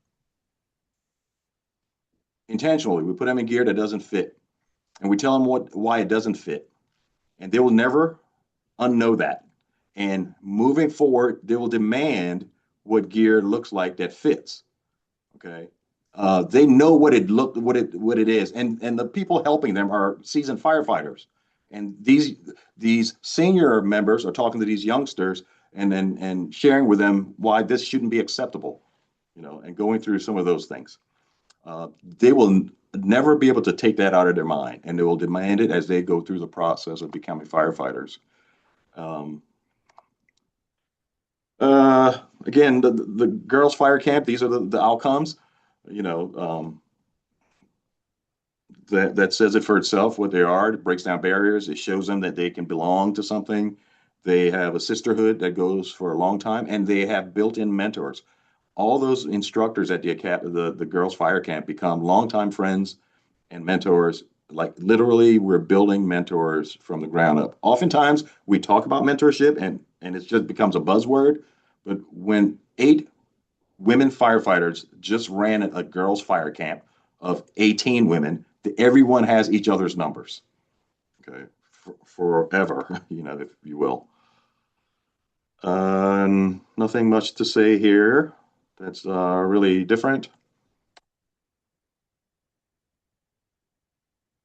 Intentionally, we put them in gear that doesn't fit, and we tell them why it doesn't fit, and they will never unknow that. And moving forward, they will demand what gear looks like that fits. Okay. They know what it is, and the people helping them are seasoned firefighters, and these senior members are talking to these youngsters and sharing with them why this shouldn't be acceptable, you know, and going through some of those things. They will never be able to take that out of their mind, and they will demand it as they go through the process of becoming firefighters. Again, the girls' fire camp, these are the outcomes. You know, that says it for itself, what they are. It breaks down barriers. It shows them that they can belong to something. They have a sisterhood that goes for a long time, and they have built-in mentors. All those instructors at the girls' fire camp become longtime friends and mentors. Like literally, we're building mentors from the ground up. Oftentimes, we talk about mentorship, and it just becomes a buzzword. But when 8 women firefighters just ran a girls' fire camp of 18 women, everyone has each other's numbers. Okay, forever, you know, if you will. Nothing much to say here. That's really different.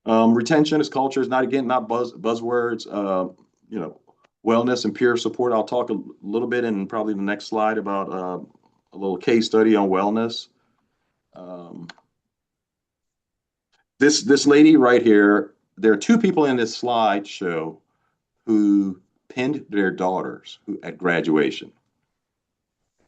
Retention is culture is not buzzwords. You know, wellness and peer support. I'll talk a little bit in probably the next slide about a little case study on wellness. This lady right here, there are 2 people in this slideshow who pinned their daughters at graduation.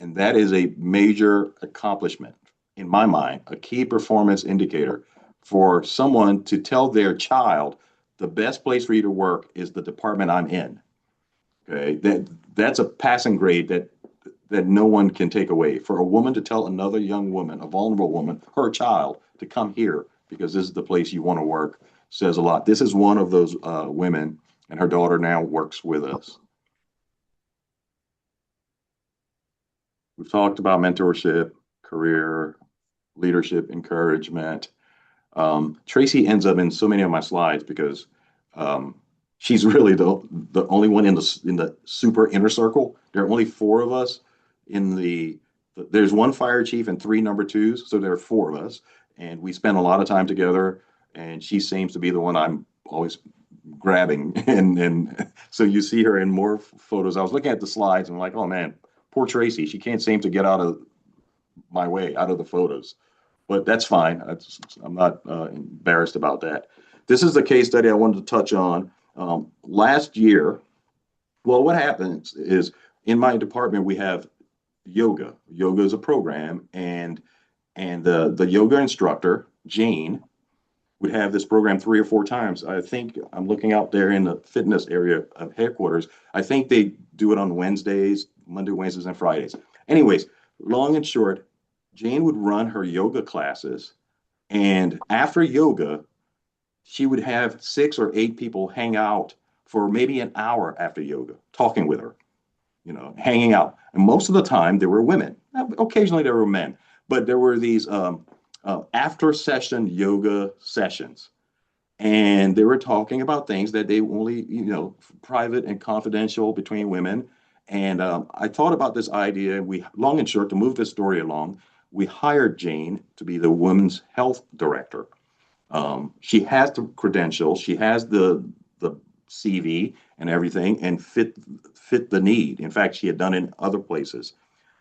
And that is a major accomplishment, in my mind, a key performance indicator for someone to tell their child, the best place for you to work is the department I'm in. Okay, that's a passing grade that no one can take away. For a woman to tell another young woman, a vulnerable woman, her child, to come here because this is the place you want to work, says a lot. This is one of those women, and her daughter now works with us. We've talked about mentorship, career, leadership, encouragement. Tracy ends up in so many of my slides because she's really the only one in the super inner circle. There are only 4 of us there's 1 fire chief and 3 number 2s, so there are 4 of us, and we spend a lot of time together. And she seems to be the one I'm always grabbing, and so you see her in more photos. I was looking at the slides and I'm like, oh man, poor Tracy. She can't seem to get out of my way, out of the photos. But that's fine. I'm not embarrassed about that. This is the case study I wanted to touch on. Last year, well, what happens is in my department, we have yoga. Yoga is a program, and And the yoga instructor, Jane, would have this program 3 or 4 times. I think I'm looking out there in the fitness area of headquarters. I think they do it on Wednesdays, Monday, Wednesdays, and Fridays. Anyways, long and short, Jane would run her yoga classes. And after yoga, she would have 6 or 8 people hang out for maybe an hour after yoga, talking with her, hanging out. And most of the time there were women. Occasionally there were men, but there were these after session yoga sessions. And they were talking about things that they only, private and confidential between women. And I thought about this idea. We, long and short, to move this story along, we hired Jane to be the women's health director. She has the credentials, she has the CV and everything, and fit the need. In fact, she had done it in other places.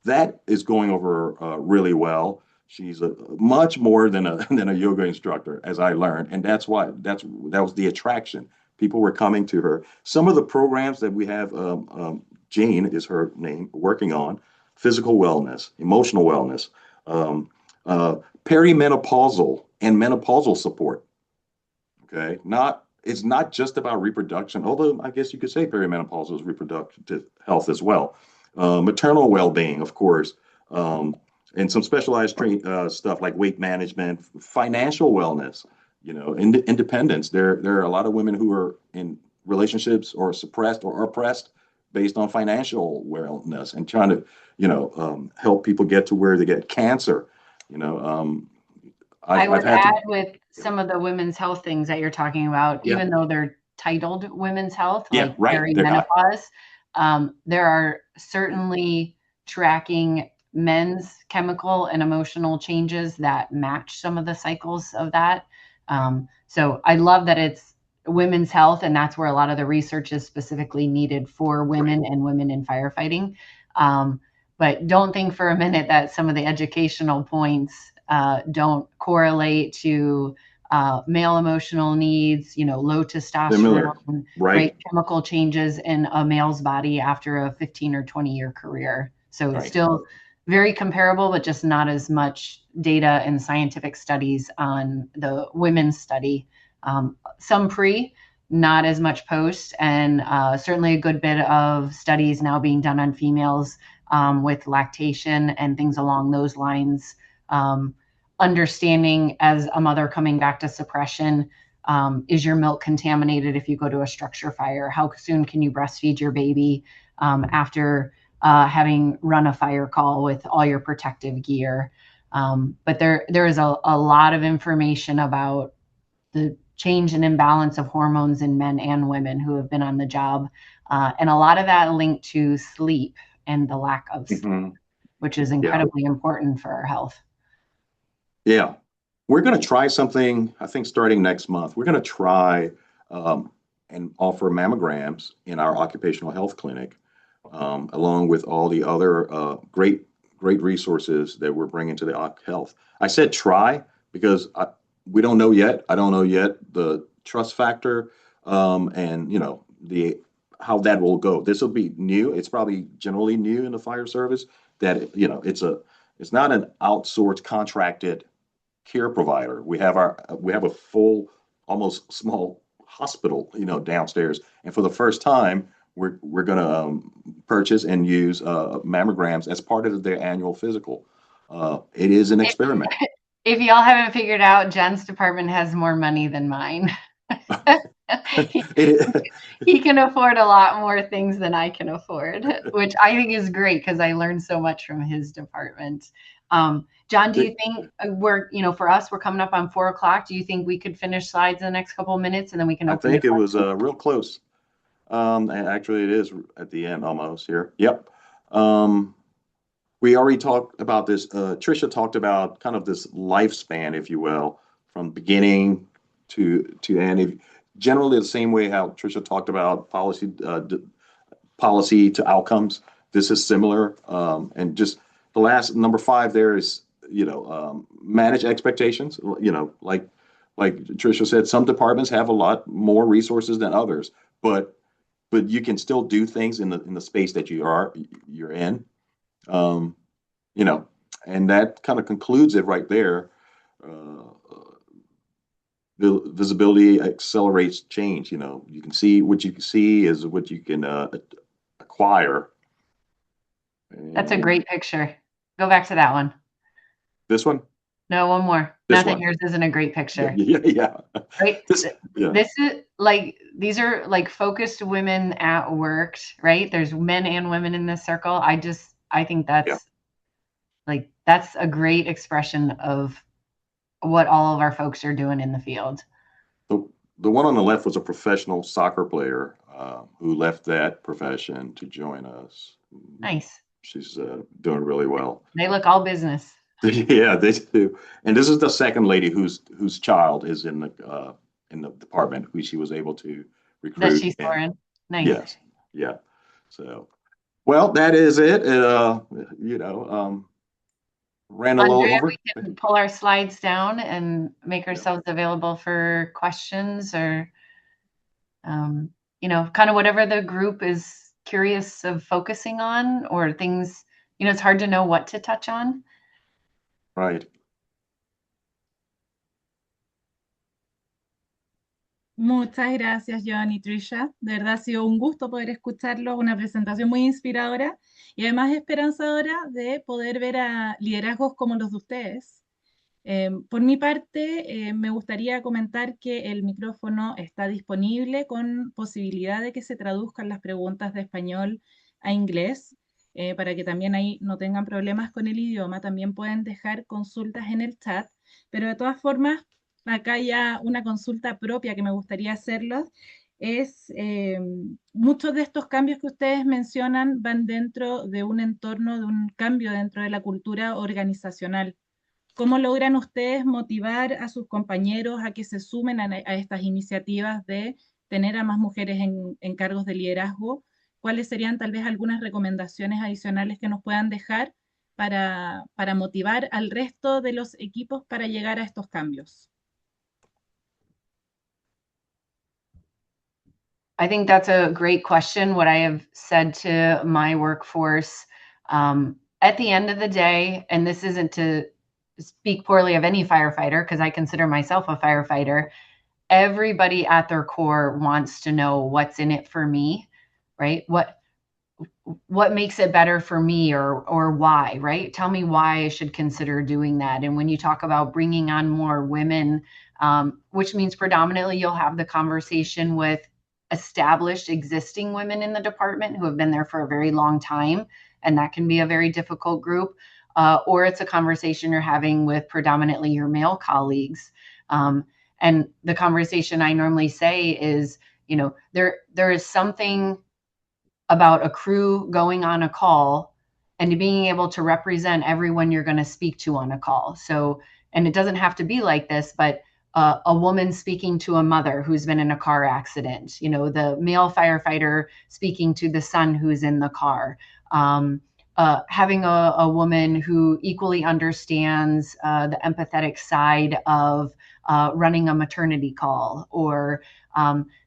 That is going over really well. She's much more than a yoga instructor, as I learned, and that was the attraction. People were coming to her. Some of the programs that we have, Jane is her name, working on: physical wellness, emotional wellness, perimenopausal and menopausal support. Okay, it's not just about reproduction, although I guess you could say perimenopausal is reproductive health as well. Maternal well-being, of course, and some specialized stuff like weight management, financial wellness, independence. There are a lot of women who are in relationships or suppressed or oppressed based on financial wellness, and trying to, help people get to where they get cancer. I would add with some of the women's health things that you're talking about, even though they're titled women's health, like perimenopause, there are certainly tracking men's chemical and emotional changes that match some of the cycles of that. So I love that it's women's health, and that's where a lot of the research is specifically needed for women and women in firefighting. But don't think for a minute that some of the educational points don't correlate to male emotional needs, low testosterone, right? Chemical changes in a male's body after a 15 or 20-year career. So it's still very comparable, but just not as much data and scientific studies on the women's study. Some pre, not as much post, and certainly a good bit of studies now being done on females with lactation and things along those lines. Understanding as a mother coming back to suppression, is your milk contaminated if you go to a structure fire? How soon can you breastfeed your baby after having run a fire call with all your protective gear? But there is a lot of information about the change and imbalance of hormones in men and women who have been on the job. And a lot of that linked to sleep and the lack of sleep, which is incredibly important for our health. Yeah. We're going to try something, I think, starting next month. We're going to try and offer mammograms in our occupational health clinic, along with all the other great resources that we're bringing to the OC Health. I said try because we don't know yet. I don't know yet the trust factor and, how that will go. This will be new. It's probably generally new in the fire service that, it's not an outsourced contracted care provider. We have a full, almost small hospital, downstairs. And for the first time, we're going to purchase and use mammograms as part of their annual physical. It is an experiment. If y'all haven't figured out, Jen's department has more money than mine. He can afford a lot more things than I can afford, which I think is great because I learned so much from his department. John, do you think for us, we're coming up on 4:00. Do you think we could finish slides in the next couple of minutes and then we can open? I think it was real close. And actually it is at the end almost here. Yep. We already talked about this. Tricia talked about kind of this lifespan, if you will, from beginning to end. Generally the same way how Tricia talked about policy to outcomes. This is similar. And just the last number 5 there is, manage expectations. Like Tricia said, some departments have a lot more resources than others, but you can still do things in the space that you're in. And that kind of concludes it right there. The visibility accelerates change. You can see what you can see is what you can acquire. That's a great picture. Go back to that one. This one? No, one more. Not that yours isn't a great picture. Yeah. Right? This is like, these are like focused women at work, right? There's men and women in this circle. I think that's that's a great expression of what all of our folks are doing in the field. The one on the left was a professional soccer player who left that profession to join us. Nice. She's doing really well. They look all business. Yeah, they do. And this is the second lady whose child is in the department, who she was able to recruit. That she's foreign. Nice. Yes. Yeah. So, well, that is it. Ran a little over. We can pull our slides down and make ourselves available for questions or, kind of whatever the group is curious of focusing on, or things, it's hard to know what to touch on. Right. Muchas gracias, John y Trisha. De verdad ha sido un gusto poder escucharlos, una presentación muy inspiradora y además esperanzadora de poder ver a liderazgos como los de ustedes. Por mi parte, me gustaría comentar que el micrófono está disponible con posibilidad de que se traduzcan las preguntas de español a inglés, para que también ahí no tengan problemas con el idioma. También pueden dejar consultas en el chat, pero de todas formas, acá ya una consulta propia que me gustaría hacerlos es, muchos de estos cambios que ustedes mencionan van dentro de un entorno, de un cambio dentro de la cultura organizacional. ¿Cómo logran ustedes motivar a sus compañeros a que se sumen a estas iniciativas de tener a más mujeres en cargos de liderazgo? ¿Cuáles serían tal vez algunas recomendaciones adicionales que nos puedan dejar para motivar al resto de los equipos para llegar a estos cambios? I think that's a great question. What I have said to my workforce, at the end of the day, and this isn't to speak poorly of any firefighter, because I consider myself a firefighter, everybody at their core wants to know what's in it for me, right? What makes it better for me, or why, right? Tell me why I should consider doing that. And when you talk about bringing on more women, which means predominantly you'll have the conversation with established existing women in the department who have been there for a very long time, and that can be a very difficult group, or it's a conversation you're having with predominantly your male colleagues. And the conversation I normally say is, there is something about a crew going on a call and being able to represent everyone you're going to speak to on a call. So, and it doesn't have to be like this, but a woman speaking to a mother who's been in a car accident, the male firefighter speaking to the son who's in the car, having a woman who equally understands the empathetic side of running a maternity call, or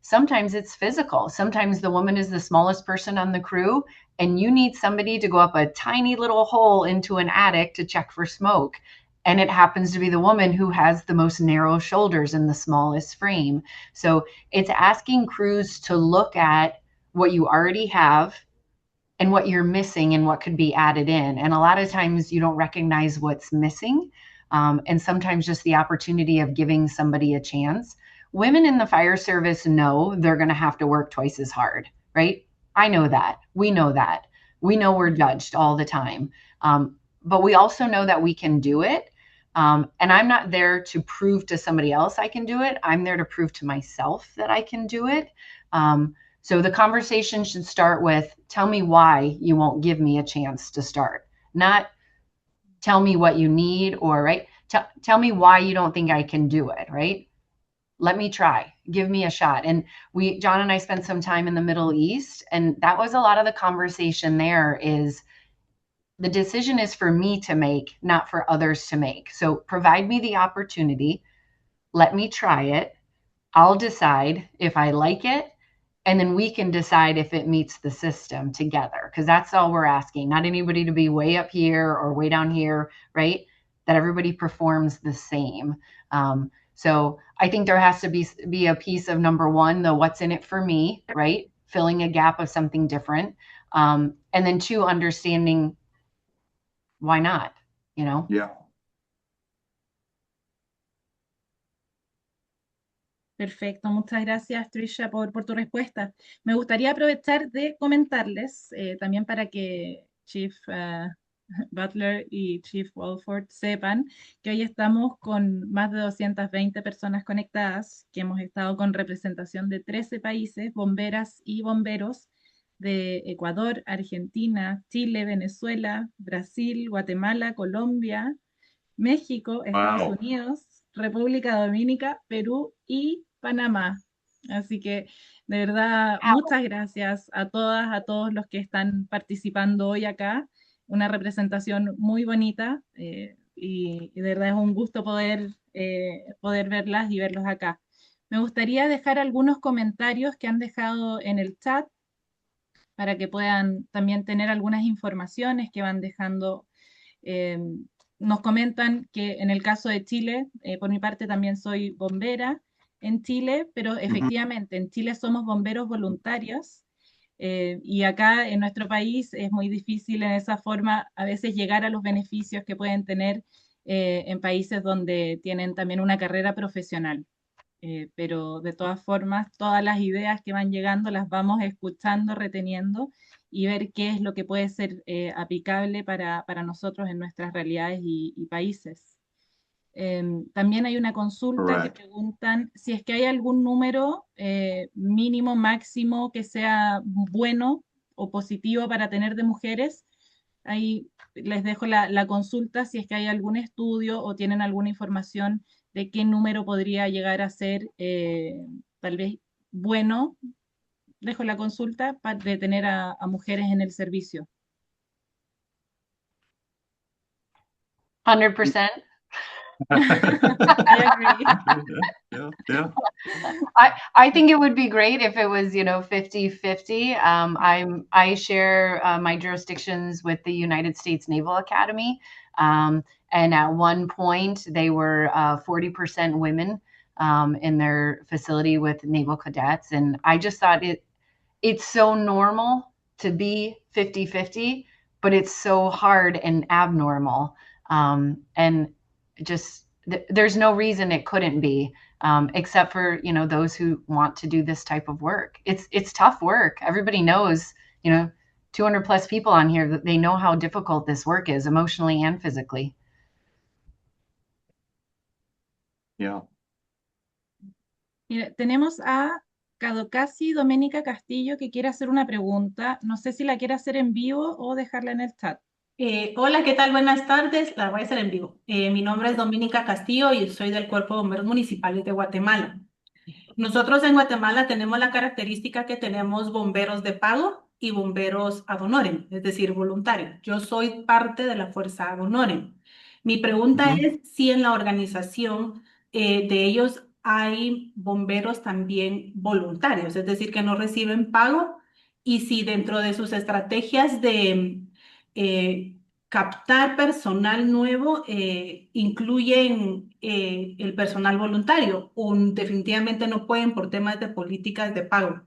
sometimes it's physical. Sometimes the woman is the smallest person on the crew, and you need somebody to go up a tiny little hole into an attic to check for smoke. And it happens to be the woman who has the most narrow shoulders and the smallest frame. So it's asking crews to look at what you already have and what you're missing and what could be added in. And a lot of times you don't recognize what's missing. And sometimes just the opportunity of giving somebody a chance. Women in the fire service know they're going to have to work twice as hard, right? I know that. We know that. We know we're judged all the time. But we also know that we can do it. And I'm not there to prove to somebody else I can do it. I'm there to prove to myself that I can do it. So the conversation should start with, tell me why you won't give me a chance to start. Not tell me what you need, or right. Tell me why you don't think I can do it, right? Let me try. Give me a shot. And John and I spent some time in the Middle East, and that was a lot of the conversation there is, the decision is for me to make, not for others to make. So provide me the opportunity. Let me try it. I'll decide if I like it. and then we can decide if it meets the system together, because that's all we're asking. Not anybody to be way up here or way down here, right? That everybody performs the same. So I think there has to be a piece of number one, the what's in it for me, right? Filling a gap of something different. And then two, understanding why not, you know? Yeah. Perfecto, muchas gracias Trisha por tu respuesta. Me gustaría aprovechar de comentarles también para que Chief Butler y Chief Walford sepan que hoy estamos con más de 220 personas conectadas, que hemos estado con representación de 13 países, bomberas y bomberos de Ecuador, Argentina, Chile, Venezuela, Brasil, Guatemala, Colombia, México, Estados Wow. Unidos, República Dominicana, Perú y Panamá. Así que, de verdad, muchas gracias a todas, a todos los que están participando hoy acá. Una representación muy bonita y de verdad es un gusto poder verlas y verlos acá. Me gustaría dejar algunos comentarios que han dejado en el chat para que puedan también tener algunas informaciones que van dejando. Nos comentan que en el caso de Chile, por mi parte también soy bombera en Chile, pero efectivamente en Chile somos bomberos voluntarios y acá en nuestro país es muy difícil en esa forma a veces llegar a los beneficios que pueden tener en países donde tienen también una carrera profesional. Pero de todas formas, todas las ideas que van llegando las vamos escuchando, reteniendo y ver qué es lo que puede ser aplicable para nosotros en nuestras realidades y países. También hay una consulta que preguntan si es que hay algún número mínimo, máximo que sea bueno o positivo para tener de mujeres. Ahí les dejo la consulta si es que hay algún estudio o tienen alguna información de qué número podría llegar a ser tal vez bueno. Dejo la consulta de tener a mujeres en el servicio. 100%. I agree. Yeah. I think it would be great if it was, 50-50. I share my jurisdictions with the United States Naval Academy. And at one point they were 40% women in their facility with naval cadets. And I just thought it's so normal to be 50-50, but it's so hard and abnormal. And just there's no reason it couldn't be, except for those who want to do this type of work. It's tough work. Everybody knows, 200 plus people on here, they know how difficult this work is, emotionally and physically. Yeah. Mira, tenemos a Cadocasi Doménica Castillo que quiere hacer una pregunta. No sé si la quiere hacer en vivo o dejarla en el chat. Hola, ¿qué tal? Buenas tardes. La voy a hacer en vivo. Mi nombre es Doménica Castillo y soy del Cuerpo de Bomberos Municipales de Guatemala. Nosotros en Guatemala tenemos la característica que tenemos bomberos de pago y bomberos ad honorem, es decir, voluntarios. Yo soy parte de la fuerza ad honorem. Mi pregunta es si en la organización de ellos hay bomberos también voluntarios, es decir, que no reciben pago, y si dentro de sus estrategias de captar personal nuevo incluyen el personal voluntario o definitivamente no pueden por temas de políticas de pago.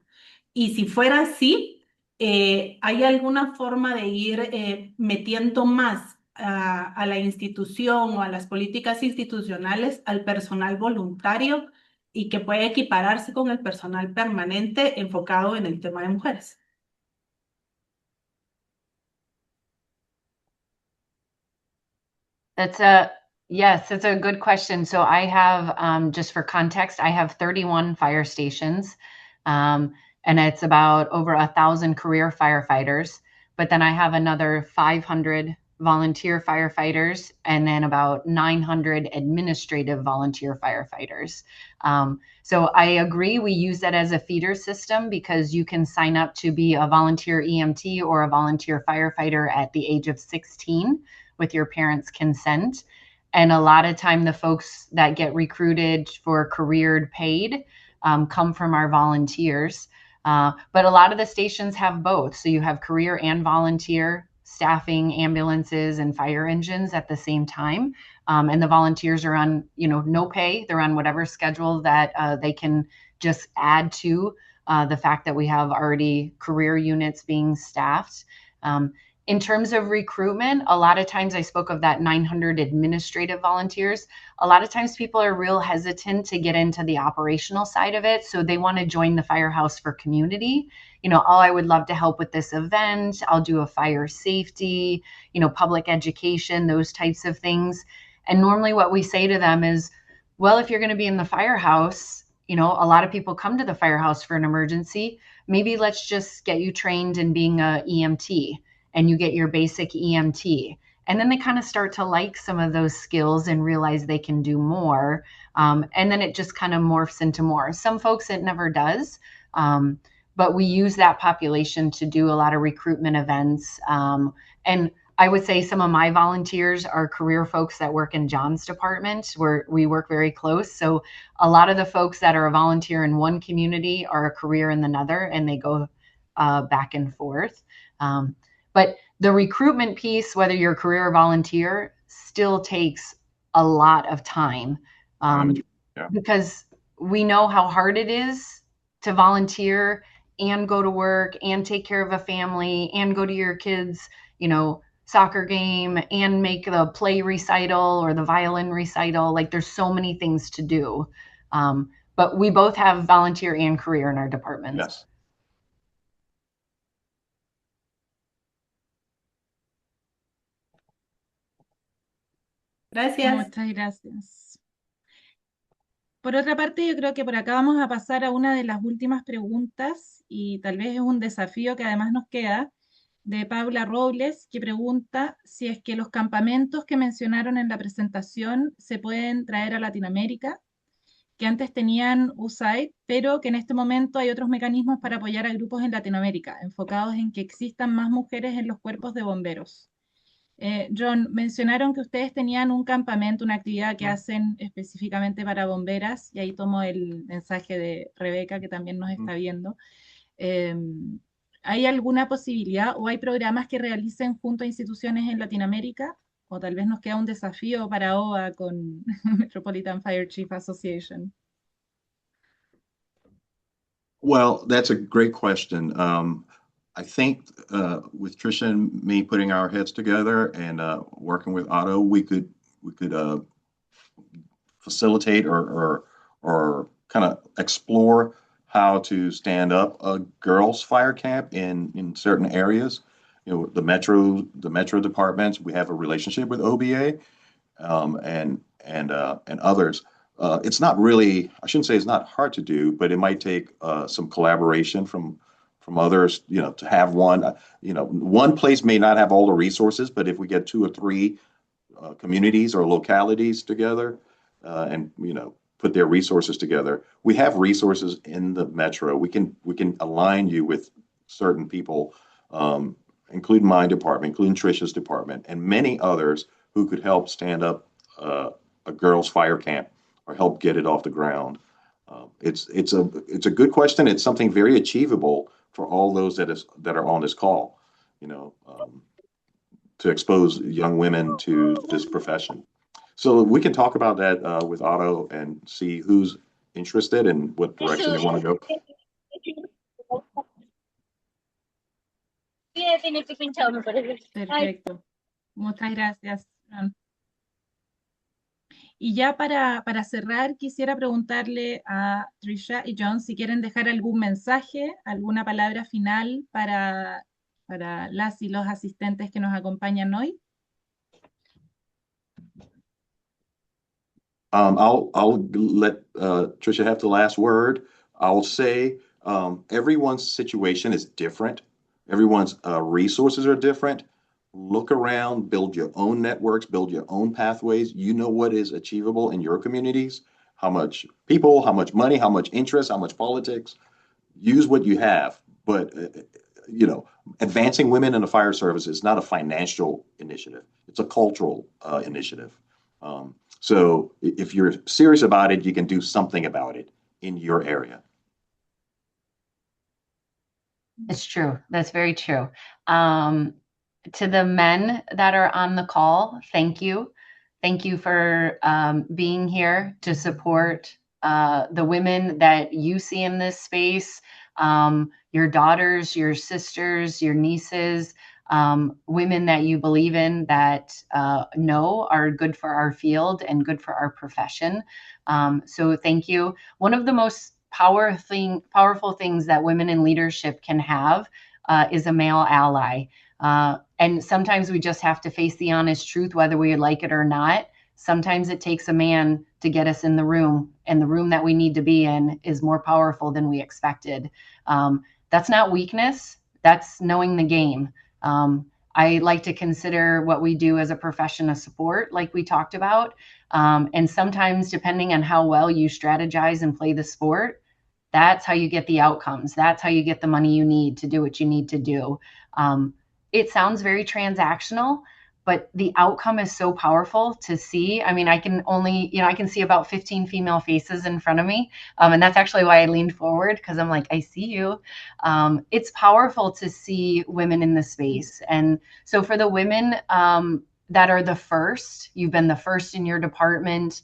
Y si fuera así, ¿hay alguna forma de ir metiendo más a la institución o a las políticas institucionales al personal voluntario y que pueda equipararse con el personal permanente enfocado en el tema de mujeres? Yes, it's a good question. So I have, just for context, I have 31 fire stations, and it's about over 1,000 career firefighters. But then I have another 500 volunteer firefighters and then about 900 administrative volunteer firefighters. So I agree, we use that as a feeder system because you can sign up to be a volunteer EMT or a volunteer firefighter at the age of 16 with your parents' consent. And a lot of time the folks that get recruited for careered paid come from our volunteers. But a lot of the stations have both. So you have career and volunteer staffing ambulances and fire engines at the same time. And the volunteers are on, no pay. They're on whatever schedule that they can just add to the fact that we have already career units being staffed. In terms of recruitment, a lot of times I spoke of that 900 administrative volunteers. A lot of times people are real hesitant to get into the operational side of it. So they want to join the firehouse for community. I would love to help with this event. I'll do a fire safety, public education, those types of things. And normally what we say to them is, well, if you're going to be in the firehouse, a lot of people come to the firehouse for an emergency. Maybe let's just get you trained in being a EMT. And you get your basic EMT. And then they kind of start to like some of those skills and realize they can do more. And then it just kind of morphs into more. Some folks it never does. But we use that population to do a lot of recruitment events. And I would say some of my volunteers are career folks that work in John's department, where we work very close. So a lot of the folks that are a volunteer in one community are a career in another, and they go back and forth. But the recruitment piece, whether you're a career or volunteer, still takes a lot of time because we know how hard it is to volunteer and go to work and take care of a family and go to your kids, soccer game and make the play recital or the violin recital. Like there's so many things to do. But we both have volunteer and career in our departments. Yes. Gracias. Muchas gracias. Por otra parte, yo creo que por acá vamos a pasar a una de las últimas preguntas y tal vez es un desafío que además nos queda, de Paula Robles, que pregunta si es que los campamentos que mencionaron en la presentación se pueden traer a Latinoamérica, que antes tenían USAID, pero que en este momento hay otros mecanismos para apoyar a grupos en Latinoamérica, enfocados en que existan más mujeres en los cuerpos de bomberos. John, mencionaron que ustedes tenían un campamento, una actividad que hacen específicamente para bomberas, y ahí tomo el mensaje de Rebeca, que también nos está viendo. ¿Hay alguna posibilidad o hay programas que realicen junto a instituciones en Latinoamérica? O tal vez nos queda un desafío para OA con Metropolitan Fire Chiefs Association. Well, that's a great question. I think with Tricia and me putting our heads together and working with Otto, we could facilitate or kind of explore how to stand up a girls' fire camp in certain areas. The metro departments, we have a relationship with OBA and others. It's not really, I shouldn't say it's not hard to do, but it might take some collaboration from others, to have one. One place may not have all the resources, but if we get 2 or 3 communities or localities together and put their resources together, we have resources in the metro. We can align you with certain people, including my department, including Tricia's department, and many others who could help stand up a girls' fire camp or help get it off the ground. It's a good question. It's something very achievable for all those that are on this call, to expose young women to this profession. So we can talk about that with Otto and see who's interested and what direction they want to go. Perfecto. Muchas gracias. Y ya para cerrar, quisiera preguntarle a Tricia y John si quieren dejar algún mensaje, alguna palabra final para las y los asistentes que nos acompañan hoy. I'll let Tricia have the last word. I'll say everyone's situation is different. Everyone's resources are different. Look around, build your own networks, build your own pathways. You know what is achievable in your communities, how much people, how much money, how much interest, how much politics. Use what you have. But, advancing women in the fire service is not a financial initiative. It's a cultural initiative. So if you're serious about it, you can do something about it in your area. It's true. That's very true. To the men that are on the call, thank you. Thank you for being here to support the women that you see in this space, your daughters, your sisters, your nieces, women that you believe in that know are good for our field and good for our profession. So thank you. One of the most powerful things that women in leadership can have is a male ally. And sometimes we just have to face the honest truth, whether we like it or not. Sometimes it takes a man to get us in the room, and the room that we need to be in is more powerful than we expected. That's not weakness. That's knowing the game. I like to consider what we do as a profession of support, like we talked about. And sometimes, depending on how well you strategize and play the sport, that's how you get the outcomes. That's how you get the money you need to do what you need to do. It sounds very transactional, but the outcome is so powerful to see. I mean, I can see about 15 female faces in front of me. And that's actually why I leaned forward, because I'm like, I see you. It's powerful to see women in the space. And so for the women that are the first, you've been the first in your department,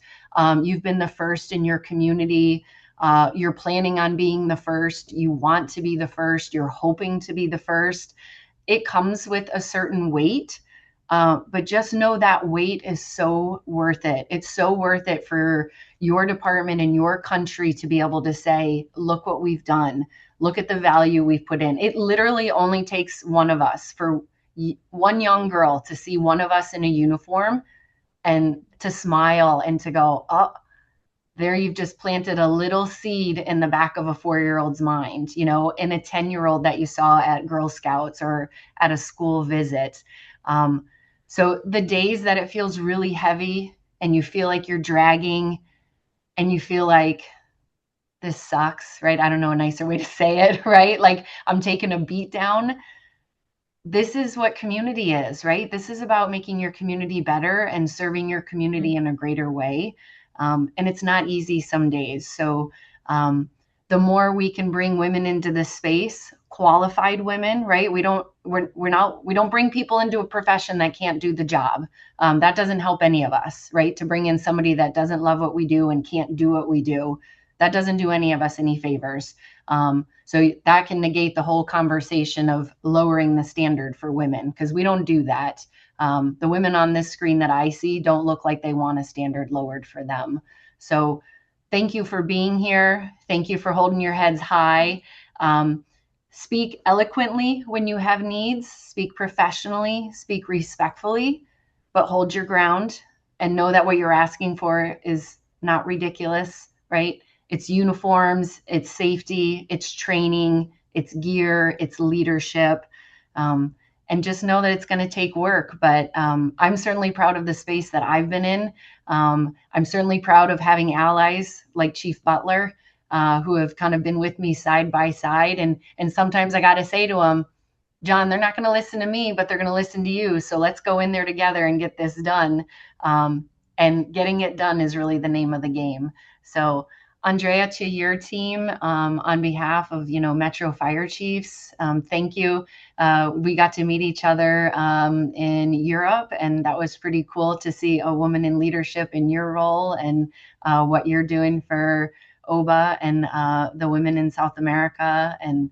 you've been the first in your community, you're planning on being the first, you want to be the first, you're hoping to be the first. It comes with a certain weight, but just know that weight is so worth it. It's so worth it for your department and your country to be able to say, look what we've done. Look at the value we've put in. It literally only takes one of us, for one young girl to see one of us in a uniform and to smile and to go, oh, there you've just planted a little seed in the back of a 4-year-old's mind, you know, in a 10-year-old that you saw at Girl Scouts or at a school visit. So the days that it feels really heavy and you feel like you're dragging and you feel like this sucks, right? I don't know a nicer way to say it, right? Like I'm taking a beat down. This is what community is, right? This is about making your community better and serving your community in a greater way. And it's not easy some days. So the more we can bring women into this space, qualified women, right? We don't bring people into a profession that can't do the job. That doesn't help any of us, right? To bring in somebody that doesn't love what we do and can't do what we do, that doesn't do any of us any favors. So that can negate the whole conversation of lowering the standard for women, because we don't do that. The women on this screen that I see don't look like they want a standard lowered for them. So thank you for being here. Thank you for holding your heads high. Speak eloquently when you have needs. Speak professionally. Speak respectfully, but hold your ground and know that what you're asking for is not ridiculous, right? It's uniforms, it's safety, it's training, it's gear, it's leadership. And just know that it's going to take work, but I'm certainly proud of the space that I've been in. I'm certainly proud of having allies like Chief Butler, who have kind of been with me side by side. And sometimes I got to say to them, John, they're not going to listen to me, but they're going to listen to you. So let's go in there together and get this done. And getting it done is really the name of the game. So Andrea, to your team, on behalf of, Metro Fire Chiefs, thank you. We got to meet each other in Europe, and that was pretty cool to see a woman in leadership in your role and what you're doing for OBA and the women in South America. And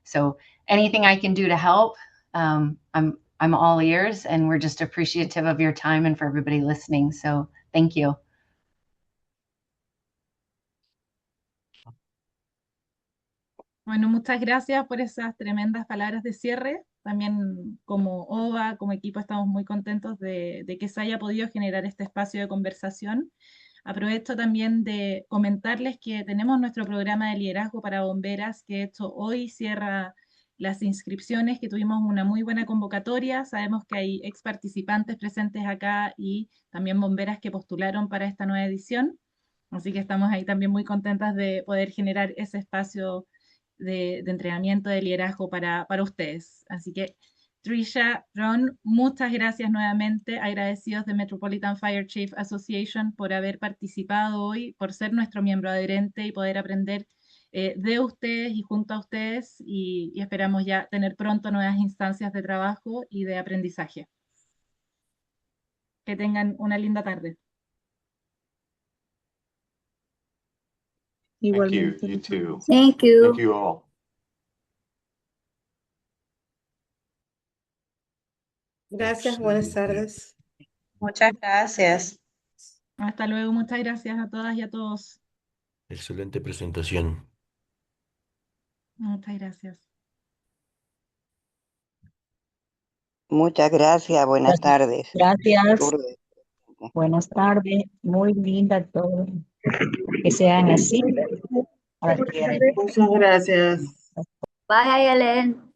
so anything I can do to help, I'm all ears, and we're just appreciative of your time and for everybody listening. So thank you. Bueno, muchas gracias por esas tremendas palabras de cierre. También como OVA, como equipo, estamos muy contentos de que se haya podido generar este espacio de conversación. Aprovecho también de comentarles que tenemos nuestro programa de liderazgo para bomberas, que esto hoy cierra las inscripciones, que tuvimos una muy buena convocatoria. Sabemos que hay ex participantes presentes acá y también bomberas que postularon para esta nueva edición. Así que estamos ahí también muy contentas de poder generar ese espacio de entrenamiento de liderazgo para ustedes. Así que Trisha, Ron, muchas gracias nuevamente, agradecidos de Metropolitan Fire Chiefs Association por haber participado hoy, por ser nuestro miembro adherente y poder aprender de ustedes y junto a ustedes, y esperamos ya tener pronto nuevas instancias de trabajo y de aprendizaje. Que tengan una linda tarde. Thank you. You too. Thank you. Thank you all. Gracias, buenas tardes. Muchas gracias. Hasta luego, muchas gracias a todas y a todos. Excelente presentación. Muchas gracias. Muchas gracias, buenas tardes. Gracias. Lourdes. Buenas tardes. Muy linda todo. Que sean así. Muchas gracias. Bye, Ellen.